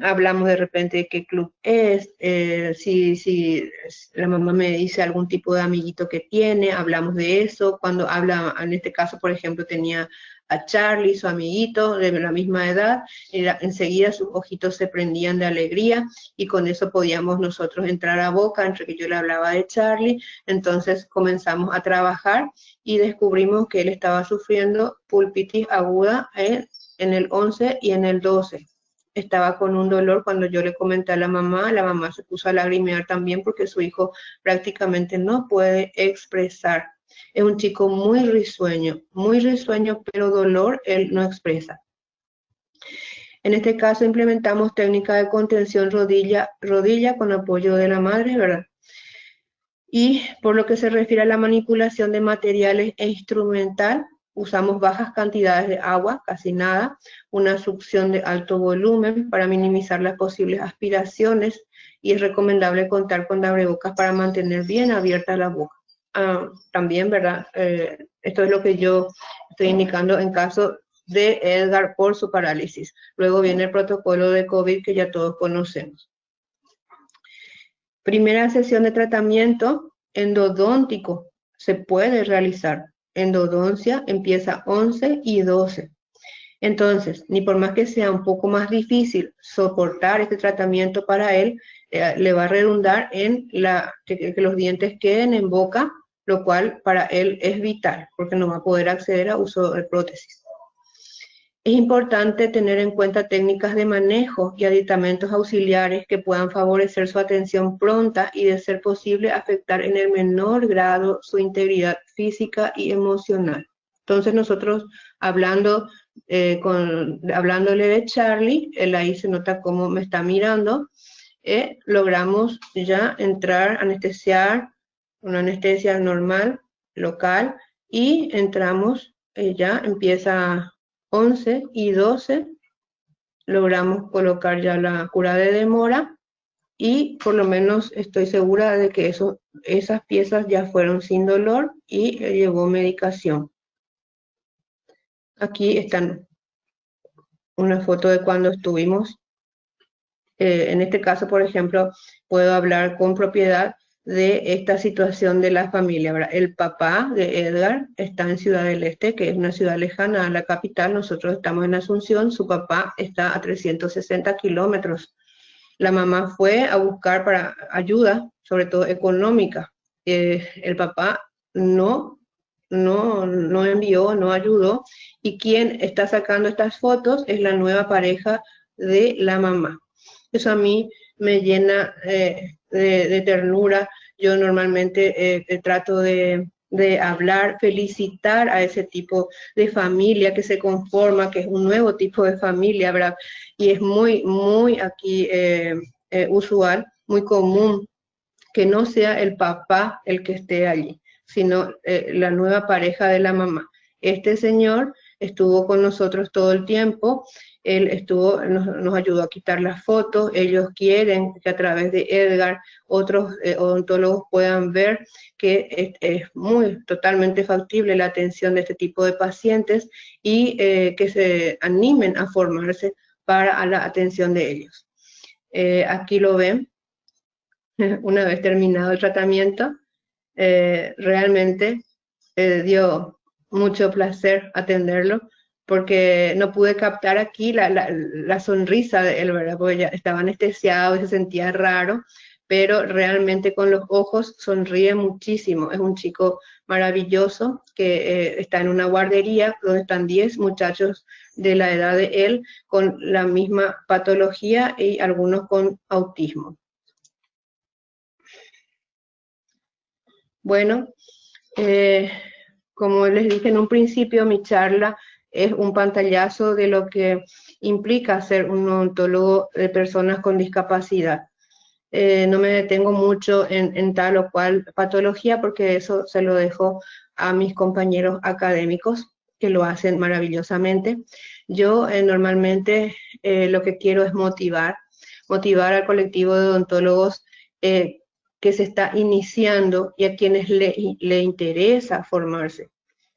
hablamos de repente de qué club es, si la mamá me dice algún tipo de amiguito que tiene, hablamos de eso. Cuando habla, en este caso, por ejemplo, tenía a Charlie, su amiguito, de la misma edad, enseguida sus ojitos se prendían de alegría, y con eso podíamos nosotros entrar a boca, entre que yo le hablaba de Charlie. Entonces comenzamos a trabajar y descubrimos que él estaba sufriendo pulpitis aguda en el 11 y en el 12. Estaba con un dolor. Cuando yo le comenté a la mamá se puso a lagrimear también, porque su hijo prácticamente no puede expresar. Es un chico muy risueño, pero dolor él no expresa. En este caso implementamos técnica de contención rodilla con apoyo de la madre, ¿verdad? Y por lo que se refiere a la manipulación de materiales e instrumental, usamos bajas cantidades de agua, casi nada, una succión de alto volumen para minimizar las posibles aspiraciones, y es recomendable contar con abrebocas para mantener bien abierta la boca. También, ¿verdad? Esto es lo que yo estoy indicando en caso de Edgar por su parálisis. Luego viene el protocolo de COVID que ya todos conocemos. Primera sesión de tratamiento endodóntico se puede realizar. Endodoncia empieza 11 y 12. Entonces, ni por más que sea un poco más difícil soportar este tratamiento para él, le va a redundar en que los dientes queden en boca, lo cual para él es vital, porque no va a poder acceder a uso de prótesis. Es importante tener en cuenta técnicas de manejo y aditamentos auxiliares que puedan favorecer su atención pronta y, de ser posible, afectar en el menor grado su integridad física y emocional. Entonces nosotros hablándole de Charlie, él ahí se nota cómo me está mirando, logramos ya entrar, anestesiar, una anestesia normal, local, y entramos, ya empieza 11 y 12, logramos colocar ya la cura de demora, y por lo menos estoy segura de que esas piezas ya fueron sin dolor y llevó medicación. Aquí están una foto de cuando estuvimos. En este caso, por ejemplo, puedo hablar con propiedad de esta situación de la familia, ¿verdad? El papá de Edgar está en Ciudad del Este, que es una ciudad lejana a la capital. Nosotros estamos en Asunción, su papá está a 360 kilómetros. La mamá fue a buscar para ayuda, sobre todo económica. El papá no envió, no ayudó, y quien está sacando estas fotos es la nueva pareja de la mamá. Eso a mí me llena de ternura. Yo normalmente trato de hablar, felicitar a ese tipo de familia que se conforma, que es un nuevo tipo de familia, ¿verdad? Y es muy aquí usual, muy común que no sea el papá el que esté allí, sino la nueva pareja de la mamá. Este señor estuvo con nosotros todo el tiempo, él nos ayudó a quitar las fotos. Ellos quieren que a través de Edgar otros odontólogos puedan ver que es totalmente factible la atención de este tipo de pacientes, y que se animen a formarse para la atención de ellos. Aquí lo ven, una vez terminado el tratamiento. Realmente dio mucho placer atenderlo, porque no pude captar aquí la sonrisa de él, ¿verdad? Porque ya estaba anestesiado y se sentía raro, pero realmente con los ojos sonríe muchísimo. Es un chico maravilloso que está en una guardería donde están 10 muchachos de la edad de él con la misma patología y algunos con autismo. Bueno, como les dije en un principio, mi charla es un pantallazo de lo que implica ser un odontólogo de personas con discapacidad. No me detengo mucho en tal o cual patología, porque eso se lo dejo a mis compañeros académicos, que lo hacen maravillosamente. Yo normalmente lo que quiero es motivar al colectivo de odontólogos que se está iniciando y a quienes le interesa formarse.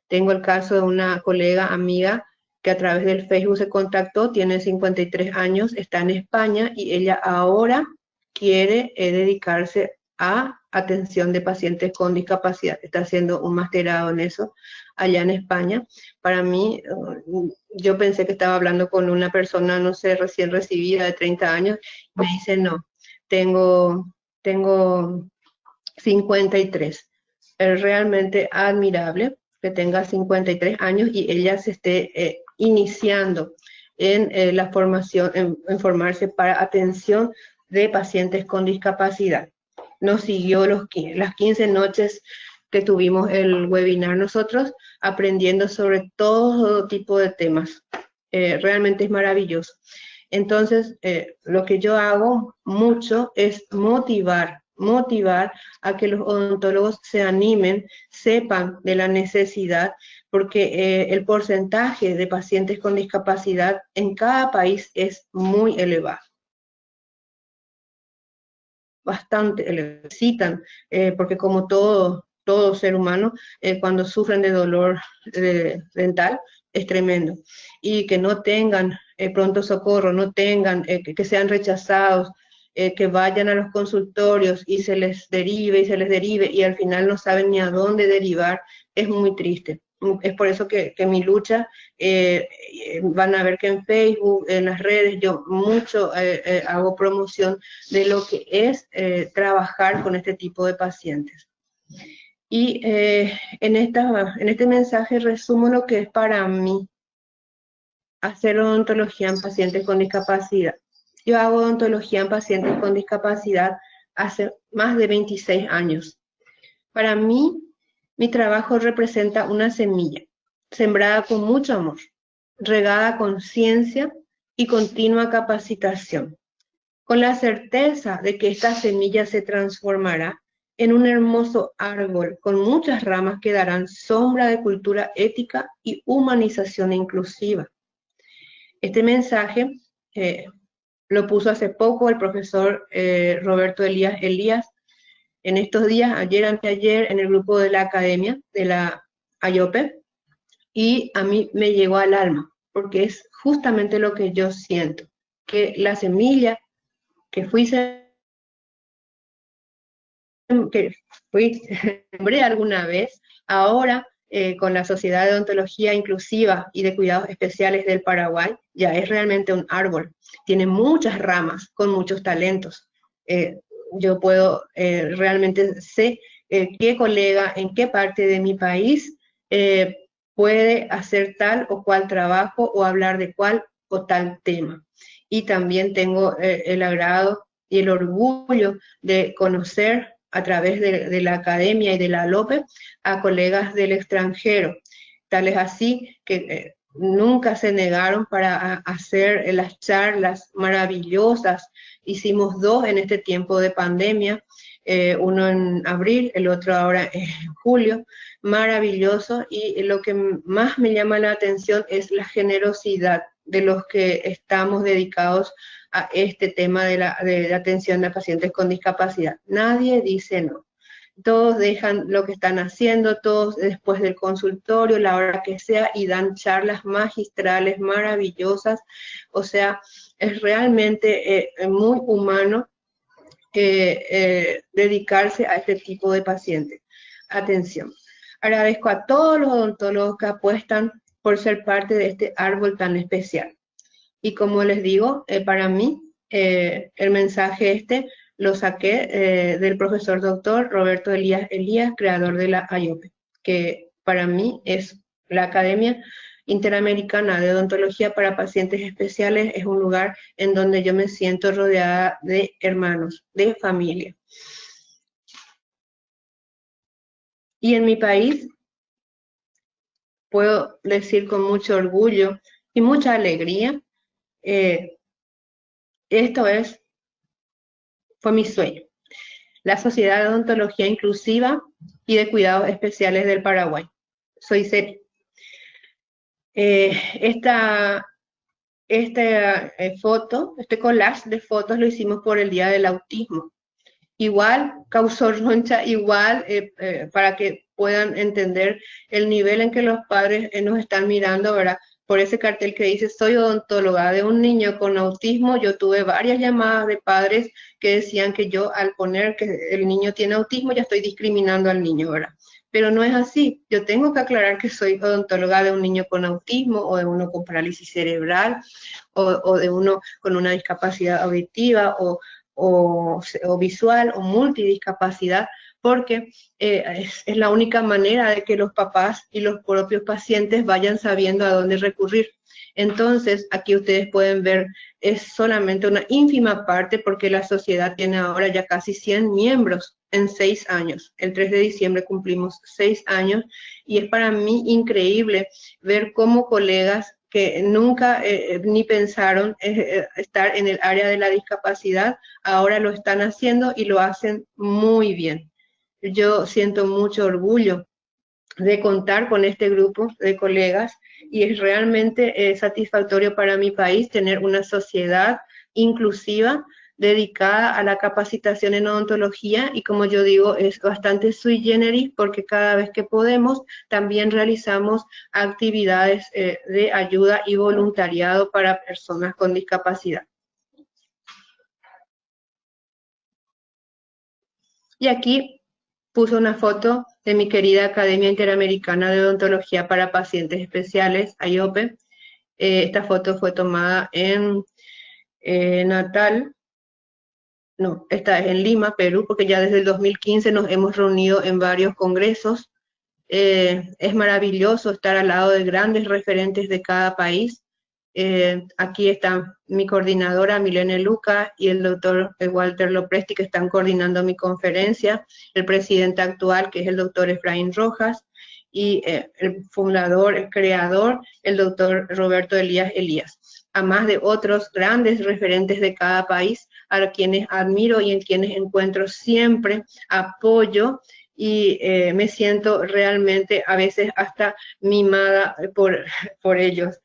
Tengo el caso de una colega amiga que a través del Facebook se contactó, tiene 53 años, está en España, y ella ahora quiere dedicarse a atención de pacientes con discapacidad. Está haciendo un masterado en eso allá en España. Para mí, yo pensé que estaba hablando con una persona, no sé, recién recibida de 30 años, y me dice, no, tengo 53. Es realmente admirable que tenga 53 años y ella se esté iniciando en la formación, en formarse para atención de pacientes con discapacidad. Nos siguió las 15 noches que tuvimos el webinar nosotros, aprendiendo sobre todo tipo de temas. Realmente es maravilloso. Entonces, lo que yo hago mucho es motivar a que los odontólogos se animen, sepan de la necesidad, porque el porcentaje de pacientes con discapacidad en cada país es muy elevado. Bastante elevado. Necesitan, porque como todo ser humano, cuando sufren de dolor dental, es tremendo. Y que no tengan pronto socorro, no tengan, que sean rechazados, que vayan a los consultorios y se les derive y al final no saben ni a dónde derivar, es muy triste. Es por eso que mi lucha, van a ver que en Facebook, en las redes, yo mucho hago promoción de lo que es trabajar con este tipo de pacientes. Y en este mensaje resumo lo que es para mí hacer odontología en pacientes con discapacidad. Yo hago odontología en pacientes con discapacidad hace más de 26 años. Para mí, mi trabajo representa una semilla. sembrada con mucho amor, regada con ciencia y continua capacitación, con la certeza de que esta semilla se transformará en un hermoso árbol con muchas ramas que darán sombra de cultura ética y humanización inclusiva. Este mensaje lo puso hace poco el profesor Roberto Elías en estos días, ayer, anteayer, en el grupo de la academia de la AIOPE, y a mí me llegó al alma, porque es justamente lo que yo siento, que la semilla que sembré alguna vez, ahora con la Sociedad de Odontología Inclusiva y de Cuidados Especiales del Paraguay, ya es realmente un árbol, tiene muchas ramas con muchos talentos. Yo puedo, realmente sé qué colega en qué parte de mi país puede hacer tal o cual trabajo o hablar de cual o tal tema. Y también tengo el agrado y el orgullo de conocer a través de la academia y de la AIOPE a colegas del extranjero, tales así que nunca se negaron para hacer las charlas maravillosas. Hicimos 2 en este tiempo de pandemia, uno en abril, el otro ahora en julio, maravilloso, y lo que más me llama la atención es la generosidad de los que estamos dedicados a este tema de la atención a pacientes con discapacidad. Nadie dice no. Todos dejan lo que están haciendo, todos después del consultorio, la hora que sea, y dan charlas magistrales maravillosas. O sea, es realmente muy humano dedicarse a este tipo de pacientes. Atención. Agradezco a todos los odontólogos que apuestan por ser parte de este árbol tan especial. Y como les digo, para mí, el mensaje lo saqué del profesor doctor Roberto Elías, creador de la AIOPE, que para mí es la Academia Interamericana de Odontología para Pacientes Especiales, es un lugar en donde yo me siento rodeada de hermanos, de familia. Y en mi país, puedo decir con mucho orgullo y mucha alegría, esto fue mi sueño. La Sociedad de Odontología Inclusiva y de Cuidados Especiales del Paraguay. Soy CEPI. Esta foto, este collage de fotos lo hicimos por el Día del Autismo. Igual causó roncha, igual para que puedan entender el nivel en que los padres nos están mirando, ¿verdad? Por ese cartel que dice, soy odontóloga de un niño con autismo. Yo tuve varias llamadas de padres que decían que yo, al poner que el niño tiene autismo, ya estoy discriminando al niño, ¿verdad? Pero no es así. Yo tengo que aclarar que soy odontóloga de un niño con autismo, o de uno con parálisis cerebral, o de uno con una discapacidad auditiva, o visual, o multidiscapacidad, porque es la única manera de que los papás y los propios pacientes vayan sabiendo a dónde recurrir. Entonces, aquí ustedes pueden ver, es solamente una ínfima parte, porque la sociedad tiene ahora ya casi 100 miembros en 6 años. El 3 de diciembre cumplimos 6 años, y es para mí increíble ver cómo colegas que nunca ni pensaron estar en el área de la discapacidad, ahora lo están haciendo y lo hacen muy bien. Yo siento mucho orgullo de contar con este grupo de colegas, y es realmente satisfactorio para mi país tener una sociedad inclusiva dedicada a la capacitación en odontología, y como yo digo, es bastante sui generis, porque cada vez que podemos también realizamos actividades de ayuda y voluntariado para personas con discapacidad. Y aquí puse una foto de mi querida Academia Interamericana de Odontología para Pacientes Especiales, AIOPE. Esta foto fue tomada en Natal. No, esta es en Lima, Perú, porque ya desde el 2015 nos hemos reunido en varios congresos. Es maravilloso estar al lado de grandes referentes de cada país. Aquí está mi coordinadora Milene Luca y el doctor Walter Lopresti, que están coordinando mi conferencia, el presidente actual, que es el doctor Efraín Rojas, y el fundador, el creador, el doctor Roberto Elías, a más de otros grandes referentes de cada país, a quienes admiro y en quienes encuentro siempre apoyo, y me siento realmente a veces hasta mimada por ellos,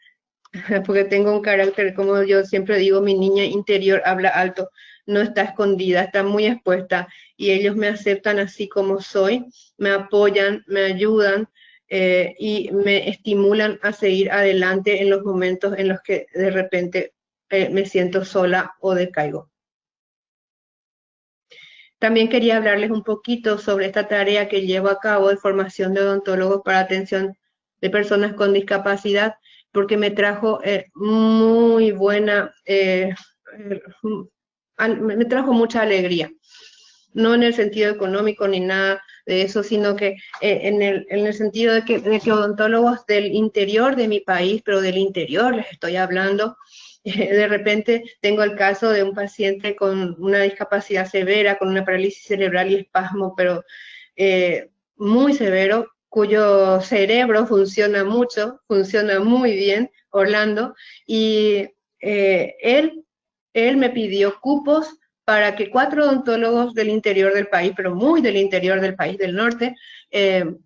porque tengo un carácter, como yo siempre digo, mi niña interior habla alto, no está escondida, está muy expuesta, y ellos me aceptan así como soy, me apoyan, me ayudan, y me estimulan a seguir adelante en los momentos en los que de repente me siento sola o decaigo. También quería hablarles un poquito sobre esta tarea que llevo a cabo de formación de odontólogos para atención de personas con discapacidad, porque me trajo muy buena, me trajo mucha alegría. No en el sentido económico ni nada de eso, sino que en el sentido de que odontólogos del interior de mi país, pero del interior les estoy hablando, de repente tengo el caso de un paciente con una discapacidad severa, con una parálisis cerebral y espasmo, pero muy severo, cuyo cerebro funciona mucho, funciona muy bien, Orlando, y él me pidió cupos para que 4 odontólogos del interior del país, pero muy del interior del país, del norte, en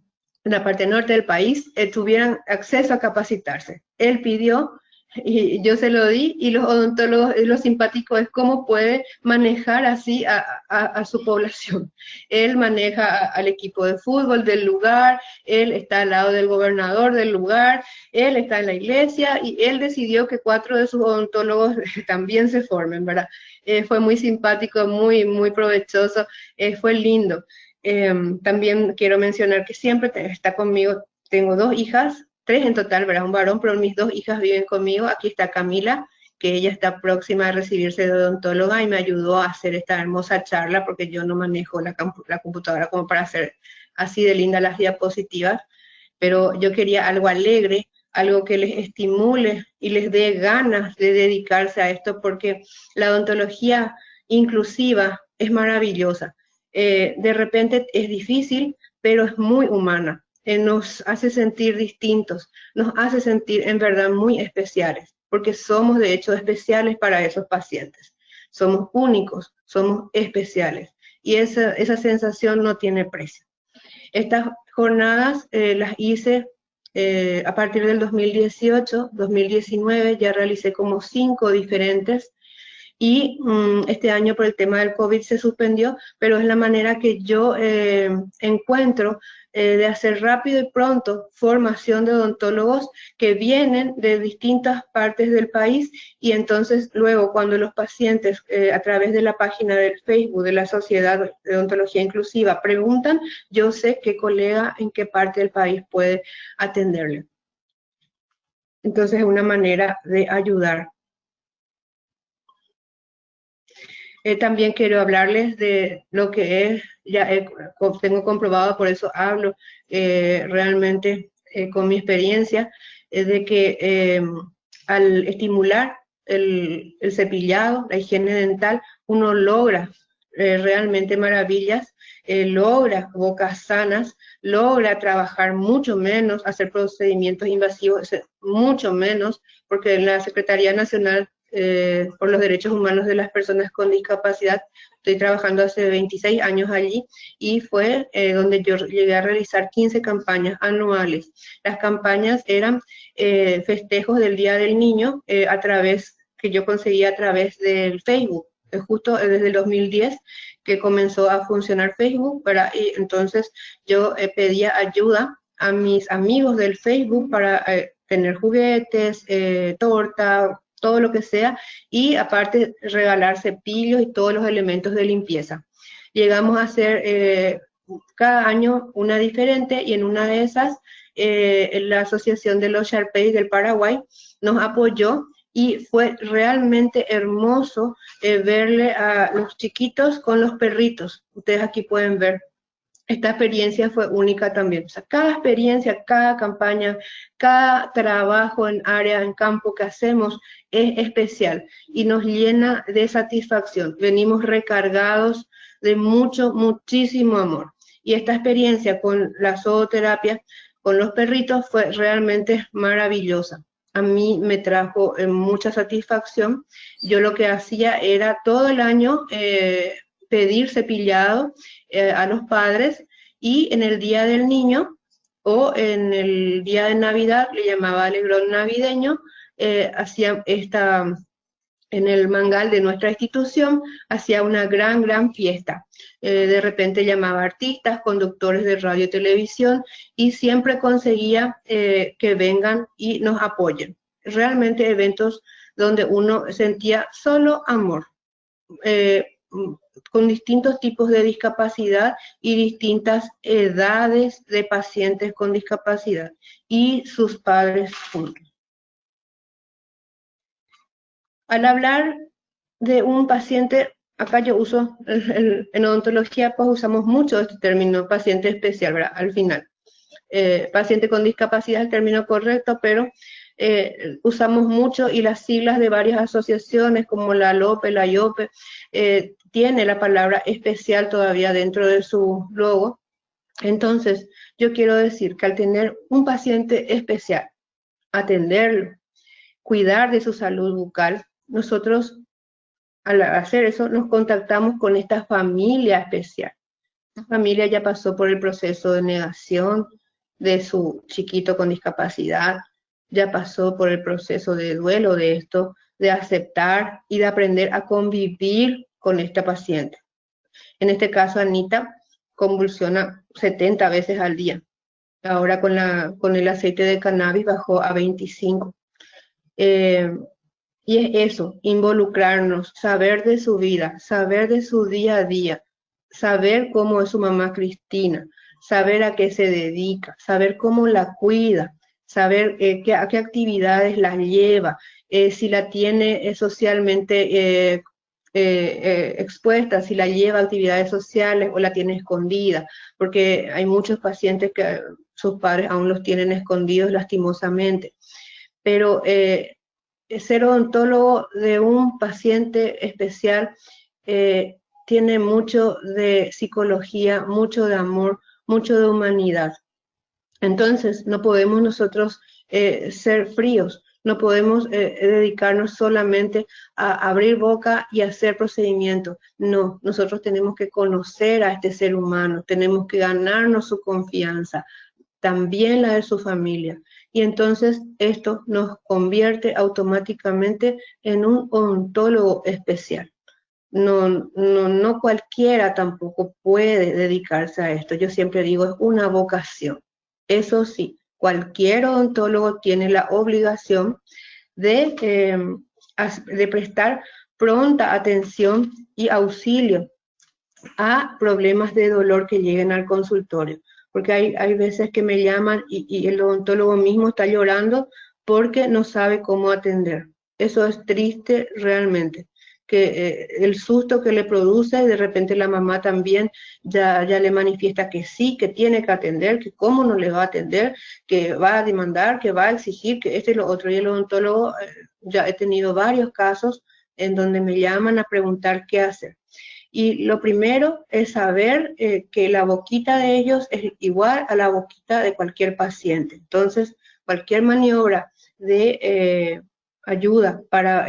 la parte norte del país, tuvieran acceso a capacitarse. Él pidió y yo se lo di, y los odontólogos, lo simpático es cómo puede manejar así a su población. Él maneja al equipo de fútbol del lugar, él está al lado del gobernador del lugar, él está en la iglesia, y él decidió que 4 de sus odontólogos también se formen, ¿verdad? Fue muy simpático, muy, muy provechoso, fue lindo. También quiero mencionar que siempre está conmigo, tengo 2 hijas, 3 en total, ¿verdad? Un varón, pero mis 2 hijas viven conmigo. Aquí está Camila, que ella está próxima a recibirse de odontóloga y me ayudó a hacer esta hermosa charla, porque yo no manejo la computadora como para hacer así de lindas las diapositivas, pero yo quería algo alegre, algo que les estimule y les dé ganas de dedicarse a esto, porque la odontología inclusiva es maravillosa. De repente es difícil, pero es muy humana. Nos hace sentir distintos, nos hace sentir en verdad muy especiales, porque somos de hecho especiales para esos pacientes. Somos únicos, somos especiales, y esa sensación no tiene precio. Estas jornadas las hice a partir del 2018, 2019, ya realicé como 5 diferentes, y este año por el tema del COVID se suspendió, pero es la manera que yo encuentro de hacer rápido y pronto formación de odontólogos que vienen de distintas partes del país, y entonces luego cuando los pacientes a través de la página del Facebook de la Sociedad de Odontología Inclusiva preguntan, yo sé qué colega en qué parte del país puede atenderle. Entonces es una manera de ayudar. También quiero hablarles de lo que es, ya tengo comprobado, por eso hablo realmente con mi experiencia, es de que al estimular el cepillado, la higiene dental, uno logra realmente maravillas, logra bocas sanas, logra trabajar mucho menos, hacer procedimientos invasivos mucho menos, porque en la Secretaría Nacional por los Derechos Humanos de las Personas con Discapacidad, estoy trabajando hace 26 años allí, y fue donde yo llegué a realizar 15 campañas anuales. Las campañas eran festejos del Día del Niño, que yo conseguía a través del Facebook, justo desde el 2010 que comenzó a funcionar Facebook, ¿verdad? Y entonces yo pedía ayuda a mis amigos del Facebook para tener juguetes, torta, todo lo que sea, y aparte regalar cepillos y todos los elementos de limpieza. Llegamos a hacer cada año una diferente, y en una de esas la Asociación de los Sharpeis del Paraguay nos apoyó, y fue realmente hermoso verle a los chiquitos con los perritos. Ustedes aquí pueden ver. Esta experiencia fue única también. O sea, cada experiencia, cada campaña, cada trabajo en área, en campo que hacemos es especial y nos llena de satisfacción. Venimos recargados de muchísimo amor. Y esta experiencia con la zooterapia con los perritos fue realmente maravillosa. A mí me trajo mucha satisfacción. Yo lo que hacía era todo el año pedir cepillado a los padres, y en el día del niño o en el día de Navidad, le llamaba alegrón navideño, hacía en el mangal de nuestra institución, hacía una gran fiesta. De repente llamaba artistas, conductores de radio y televisión, y siempre conseguía que vengan y nos apoyen. Realmente eventos donde uno sentía solo amor, con distintos tipos de discapacidad y distintas edades de pacientes con discapacidad y sus padres juntos. Al hablar de un paciente, acá yo uso, en odontología pues usamos mucho este término, paciente especial, ¿verdad? Al final. Paciente con discapacidad es el término correcto, pero usamos mucho, y las siglas de varias asociaciones como la LOPE, la IOPE, tiene la palabra especial todavía dentro de su logo. Entonces, yo quiero decir que al tener un paciente especial, atenderlo, cuidar de su salud bucal, nosotros al hacer eso nos contactamos con esta familia especial. Esta familia ya pasó por el proceso de negación de su chiquito con discapacidad, ya pasó por el proceso de duelo de esto, de aceptar y de aprender a convivir con esta paciente. En este caso, Anita convulsiona 70 veces al día. Ahora con el aceite de cannabis bajó a 25. Y es eso, involucrarnos, saber de su vida, saber de su día a día, saber cómo es su mamá Cristina, saber a qué se dedica, saber cómo la cuida, saber a qué actividades la lleva, si la tiene socialmente expuesta, si la lleva a actividades sociales o la tiene escondida, porque hay muchos pacientes que sus padres aún los tienen escondidos lastimosamente. Pero ser odontólogo de un paciente especial tiene mucho de psicología, mucho de amor, mucho de humanidad. Entonces, no podemos nosotros ser fríos, no podemos dedicarnos solamente a abrir boca y hacer procedimientos. No, nosotros tenemos que conocer a este ser humano, tenemos que ganarnos su confianza, también la de su familia. Y entonces esto nos convierte automáticamente en un odontólogo especial. No cualquiera tampoco puede dedicarse a esto. Yo siempre digo, es una vocación. Eso sí, cualquier odontólogo tiene la obligación de prestar pronta atención y auxilio a problemas de dolor que lleguen al consultorio. Porque hay veces que me llaman y el odontólogo mismo está llorando porque no sabe cómo atender. Eso es triste realmente, que el susto que le produce, de repente la mamá también ya le manifiesta que sí, que tiene que atender, que cómo no le va a atender, que va a demandar, que va a exigir, que esto y lo otro. Y el odontólogo, ya he tenido varios casos en donde me llaman a preguntar qué hacer. Y lo primero es saber que la boquita de ellos es igual a la boquita de cualquier paciente. Entonces, cualquier maniobra de ayuda para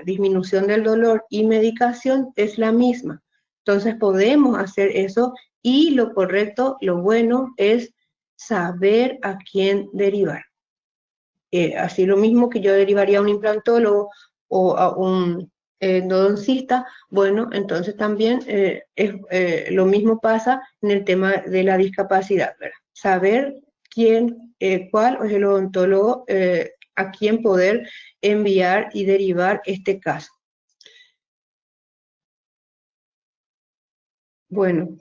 disminución del dolor y medicación es la misma. Entonces, podemos hacer eso, y lo correcto, lo bueno es saber a quién derivar. Así lo mismo que yo derivaría a un implantólogo o a un endodoncista, bueno, entonces también lo mismo pasa en el tema de la discapacidad, ¿verdad? Saber cuál es el odontólogo a quién poder enviar y derivar este caso. Bueno,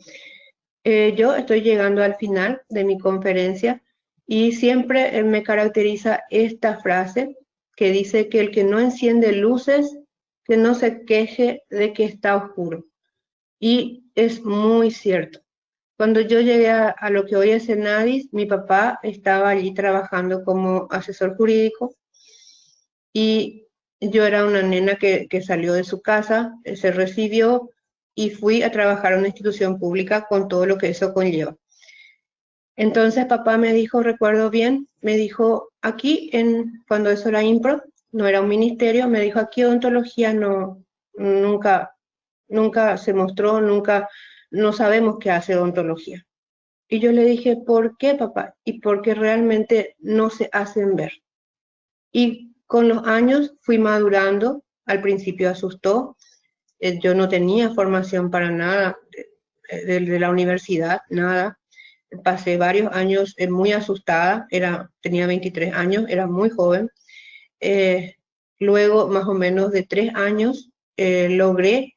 yo estoy llegando al final de mi conferencia y siempre me caracteriza esta frase que dice que el que no enciende luces, que no se queje de que está oscuro. Y es muy cierto. Cuando yo llegué a lo que hoy es Senadis, mi papá estaba allí trabajando como asesor jurídico y yo era una nena que salió de su casa, se recibió y fui a trabajar a una institución pública con todo lo que eso conlleva. Entonces papá me dijo, recuerdo bien, me dijo, aquí, cuando eso era IMPRO, no era un ministerio, me dijo, aquí odontología nunca se mostró, no sabemos qué hace odontología. Y yo le dije, ¿por qué, papá? Y porque realmente no se hacen ver. Y con los años fui madurando, al principio asustó, yo no tenía formación para nada de la universidad, nada. Pasé varios años muy asustada, tenía 23 años, era muy joven. Luego, más o menos de 3 años, logré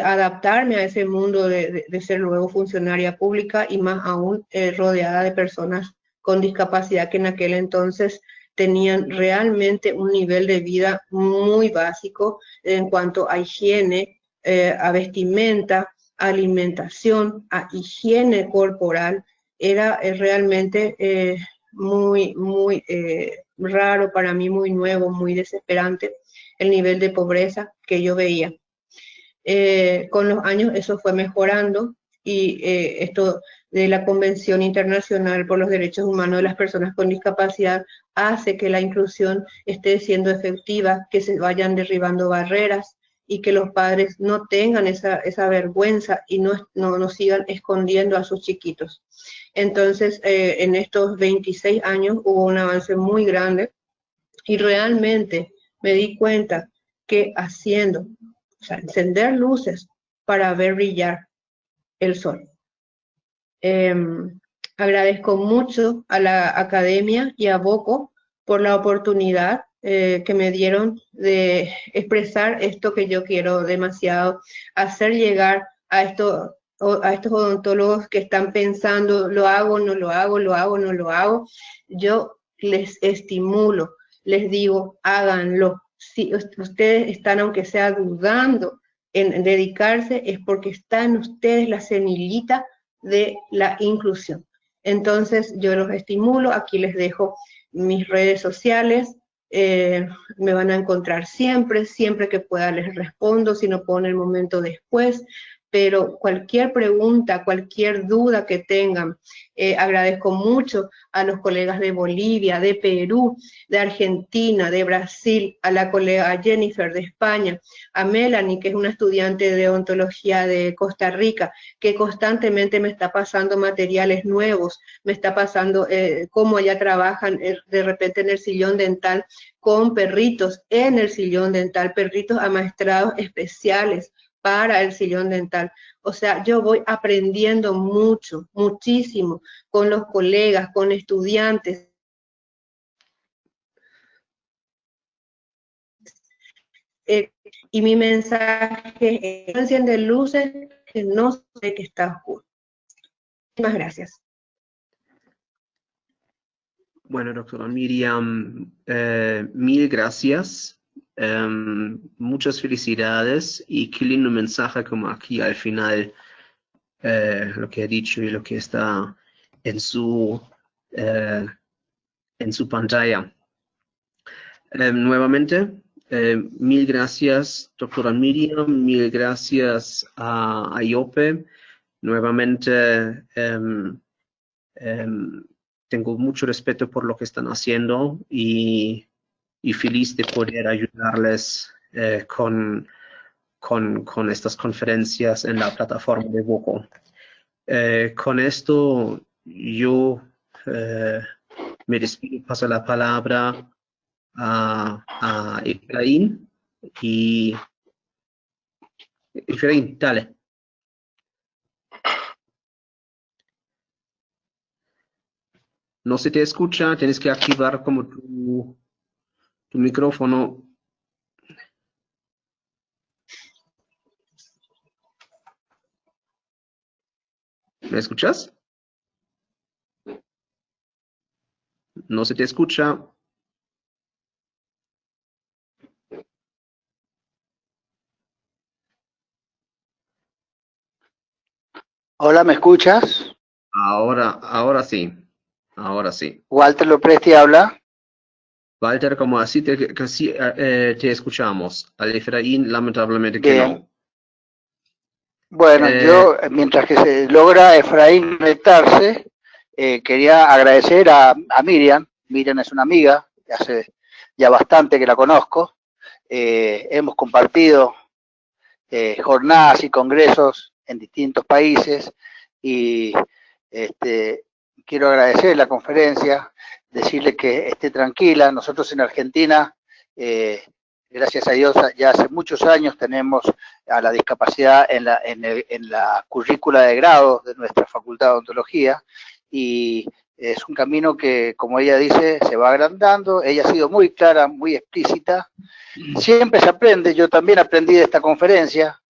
adaptarme a ese mundo de ser luego funcionaria pública y más aún rodeada de personas con discapacidad que en aquel entonces tenían realmente un nivel de vida muy básico en cuanto a higiene, a vestimenta, a alimentación, a higiene corporal. Era realmente muy raro para mí, muy nuevo, muy desesperante el nivel de pobreza que yo veía. Con los años eso fue mejorando y esto de la Convención Internacional por los Derechos Humanos de las Personas con Discapacidad hace que la inclusión esté siendo efectiva, que se vayan derribando barreras y que los padres no tengan esa vergüenza y no sigan escondiendo a sus chiquitos. Entonces, en estos 26 años hubo un avance muy grande y realmente me di cuenta que haciendo, o sea, encender luces para ver brillar el sol. Agradezco mucho a la academia y a Boco por la oportunidad que me dieron de expresar esto que yo quiero demasiado, hacer llegar a estos odontólogos que están pensando, lo hago, no lo hago, lo hago, no lo hago. Yo les estimulo, les digo, háganlo. Si ustedes están, aunque sea dudando en dedicarse, es porque está en ustedes la semillita de la inclusión. Entonces yo los estimulo, aquí les dejo mis redes sociales, me van a encontrar siempre que pueda les respondo, si no puedo en el momento después, pero cualquier pregunta, cualquier duda que tengan, agradezco mucho a los colegas de Bolivia, de Perú, de Argentina, de Brasil, a la colega Jennifer de España, a Melanie, que es una estudiante de odontología de Costa Rica, que constantemente me está pasando materiales nuevos, me está pasando cómo allá trabajan de repente en el sillón dental con perritos en el sillón dental, perritos amaestrados especiales para el sillón dental. O sea, yo voy aprendiendo mucho, muchísimo con los colegas, con estudiantes. Y mi mensaje es, enciende luces que no sé que está oscuro. Muchas gracias. Bueno, doctora Miriam, mil gracias. Muchas felicidades y qué lindo mensaje como aquí al final lo que ha dicho y lo que está en su pantalla. Nuevamente, mil gracias, doctora Miriam, mil gracias a IOPE. Nuevamente, tengo mucho respeto por lo que están haciendo y feliz de poder ayudarles con estas conferencias en la plataforma de Boco. Con esto yo me despido, paso la palabra a Efraín. Y Efraín, dale. No se te escucha, tienes que activar como tu micrófono. ¿Me escuchas? No se te escucha. Hola, ¿me escuchas? Ahora sí. Ahora sí. Walter Lopresti habla. Walter, como así te escuchamos. Al Efraín, lamentablemente que no. Bueno, yo, mientras que se logra Efraín conectarse, quería agradecer a Miriam. Miriam es una amiga, hace ya bastante que la conozco. Hemos compartido jornadas y congresos en distintos países y quiero agradecer la conferencia, decirle que esté tranquila. Nosotros en Argentina, gracias a Dios, ya hace muchos años tenemos a la discapacidad en la currícula de grado de nuestra Facultad de Odontología, y es un camino que, como ella dice, se va agrandando. Ella ha sido muy clara, muy explícita. Siempre se aprende, yo también aprendí de esta conferencia,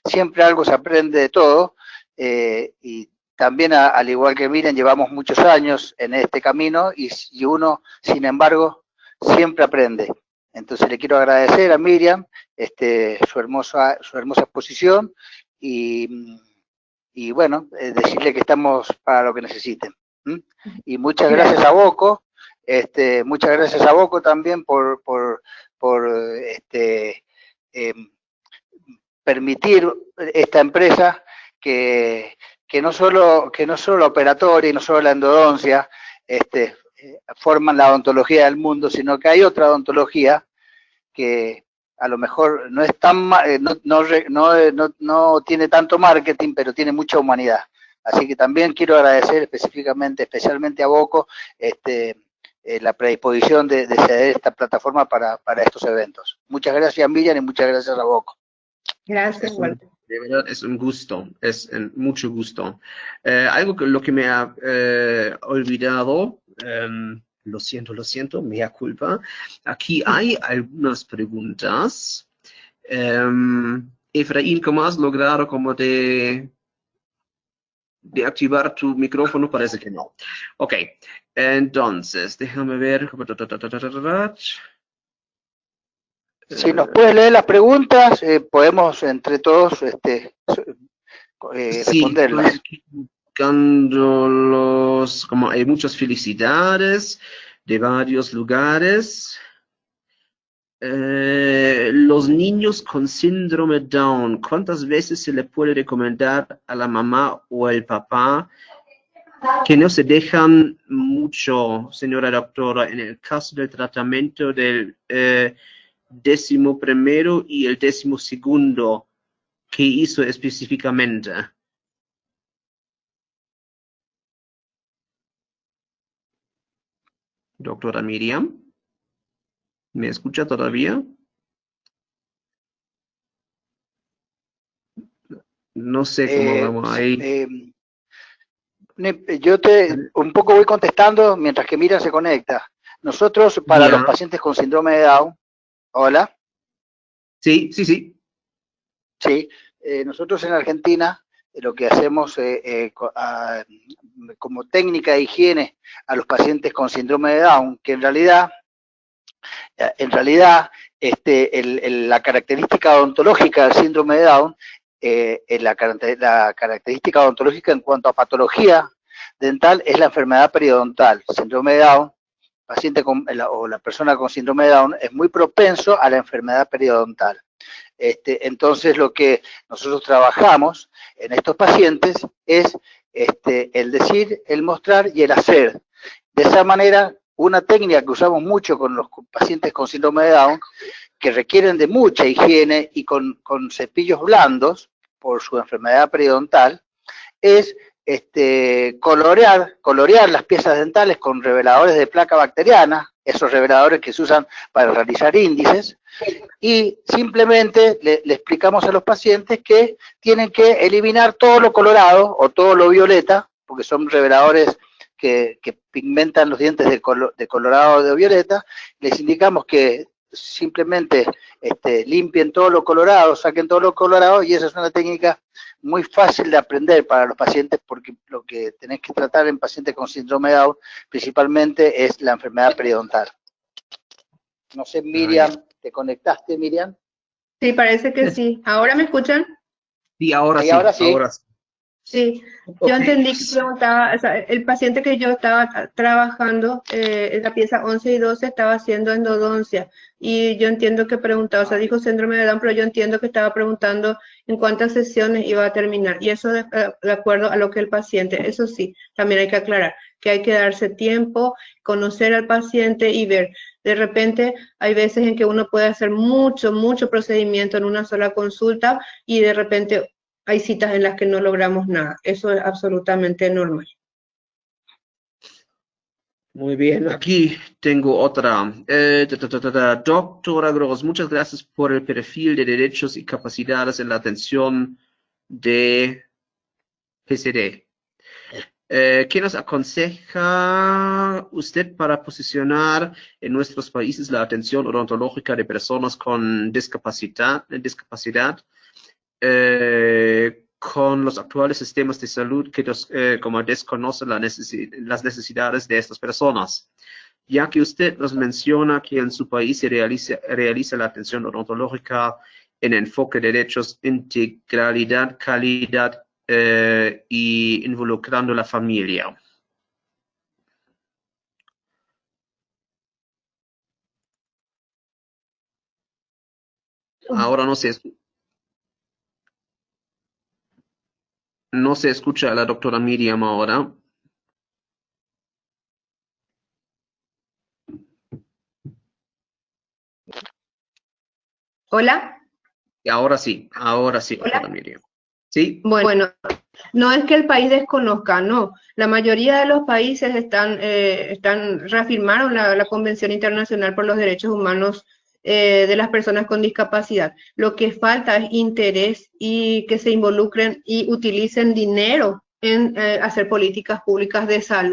siempre algo se aprende de todo, y también, al igual que Miriam, llevamos muchos años en este camino y uno, sin embargo, siempre aprende. Entonces le quiero agradecer a Miriam su hermosa exposición y bueno, decirle que estamos para lo que necesiten. Y muchas gracias a Boco, muchas gracias a Boco también por permitir esta empresa que no solo la operatoria y no solo la endodoncia forman la odontología del mundo, sino que hay otra odontología que a lo mejor no es tan no tiene tanto marketing, pero tiene mucha humanidad. Así que también quiero agradecer especialmente a Boco la predisposición de ceder esta plataforma para estos eventos. Muchas gracias, Miriam, y muchas gracias a Boco. Gracias, Walter. De verdad es un gusto, mucho gusto. Algo lo que me ha olvidado, lo siento, mea culpa. Aquí hay algunas preguntas. Efraín, ¿cómo has logrado de activar tu micrófono? Parece que no. Ok, entonces, déjame ver. Si nos puedes leer las preguntas, podemos entre todos responderlas. Como hay muchas felicidades de varios lugares. Los niños con síndrome Down, ¿cuántas veces se le puede recomendar a la mamá o al papá que no se dejan mucho, señora doctora, en el caso del tratamiento del 11º y el 12º, ¿qué hizo específicamente? Doctora Miriam, ¿me escucha todavía? No sé cómo vamos ahí. Yo un poco voy contestando mientras que Miriam se conecta. Nosotros, para los pacientes con síndrome de Down, ¿hola? Sí. Sí, nosotros en Argentina lo que hacemos como técnica de higiene a los pacientes con síndrome de Down, que en realidad la característica odontológica del síndrome de Down, la característica odontológica en cuanto a patología dental es la enfermedad periodontal. Síndrome de Down, la persona con síndrome de Down es muy propenso a la enfermedad periodontal. Entonces lo que nosotros trabajamos en estos pacientes es el decir, el mostrar y el hacer. De esa manera, una técnica que usamos mucho con los pacientes con síndrome de Down, que requieren de mucha higiene y con cepillos blandos por su enfermedad periodontal, es colorear las piezas dentales con reveladores de placa bacteriana, esos reveladores que se usan para realizar índices, y simplemente le explicamos a los pacientes que tienen que eliminar todo lo colorado o todo lo violeta, porque son reveladores que pigmentan los dientes de colorado o de violeta. Les indicamos que simplemente limpien todo lo colorado, saquen todo lo colorado, y esa es una técnica muy fácil de aprender para los pacientes, porque lo que tenés que tratar en pacientes con síndrome de Down principalmente es la enfermedad periodontal. No sé, Miriam, ¿te conectaste, Miriam? Sí, parece que sí. ¿Ahora me escuchan? Sí, ahora sí. Sí, Ok. yo entendí que preguntaba, o sea, el paciente que yo estaba trabajando en la pieza 11 y 12 estaba haciendo endodoncia y yo entiendo que preguntaba, o sea, dijo síndrome de Down, pero yo entiendo que estaba preguntando en cuántas sesiones iba a terminar y eso de acuerdo a lo que el paciente, eso sí, también hay que aclarar que hay que darse tiempo, conocer al paciente y ver. De repente hay veces en que uno puede hacer mucho procedimiento en una sola consulta y de repente hay citas en las que no logramos nada. Eso es absolutamente normal. Muy bien, aquí tengo otra. Doctora Gross, muchas gracias por el perfil de derechos y capacidades en la atención de PCD. ¿Qué nos aconseja usted para posicionar en nuestros países la atención odontológica de personas con discapacidad? Con los actuales sistemas de salud que como desconocen las necesidades de estas personas, ya que usted nos menciona que en su país se realiza la atención odontológica en enfoque de derechos, integralidad, calidad y involucrando la familia. Ahora no se escucha a la doctora Miriam ahora. ¿Hola? Y ahora sí, doctora ¿Hola? Miriam. ¿Sí? Bueno, no es que el país desconozca, no. La mayoría de los países reafirmaron la Convención Internacional por los Derechos Humanos de las Personas con Discapacidad. Lo que falta es interés y que se involucren y utilicen dinero en hacer políticas públicas de salud.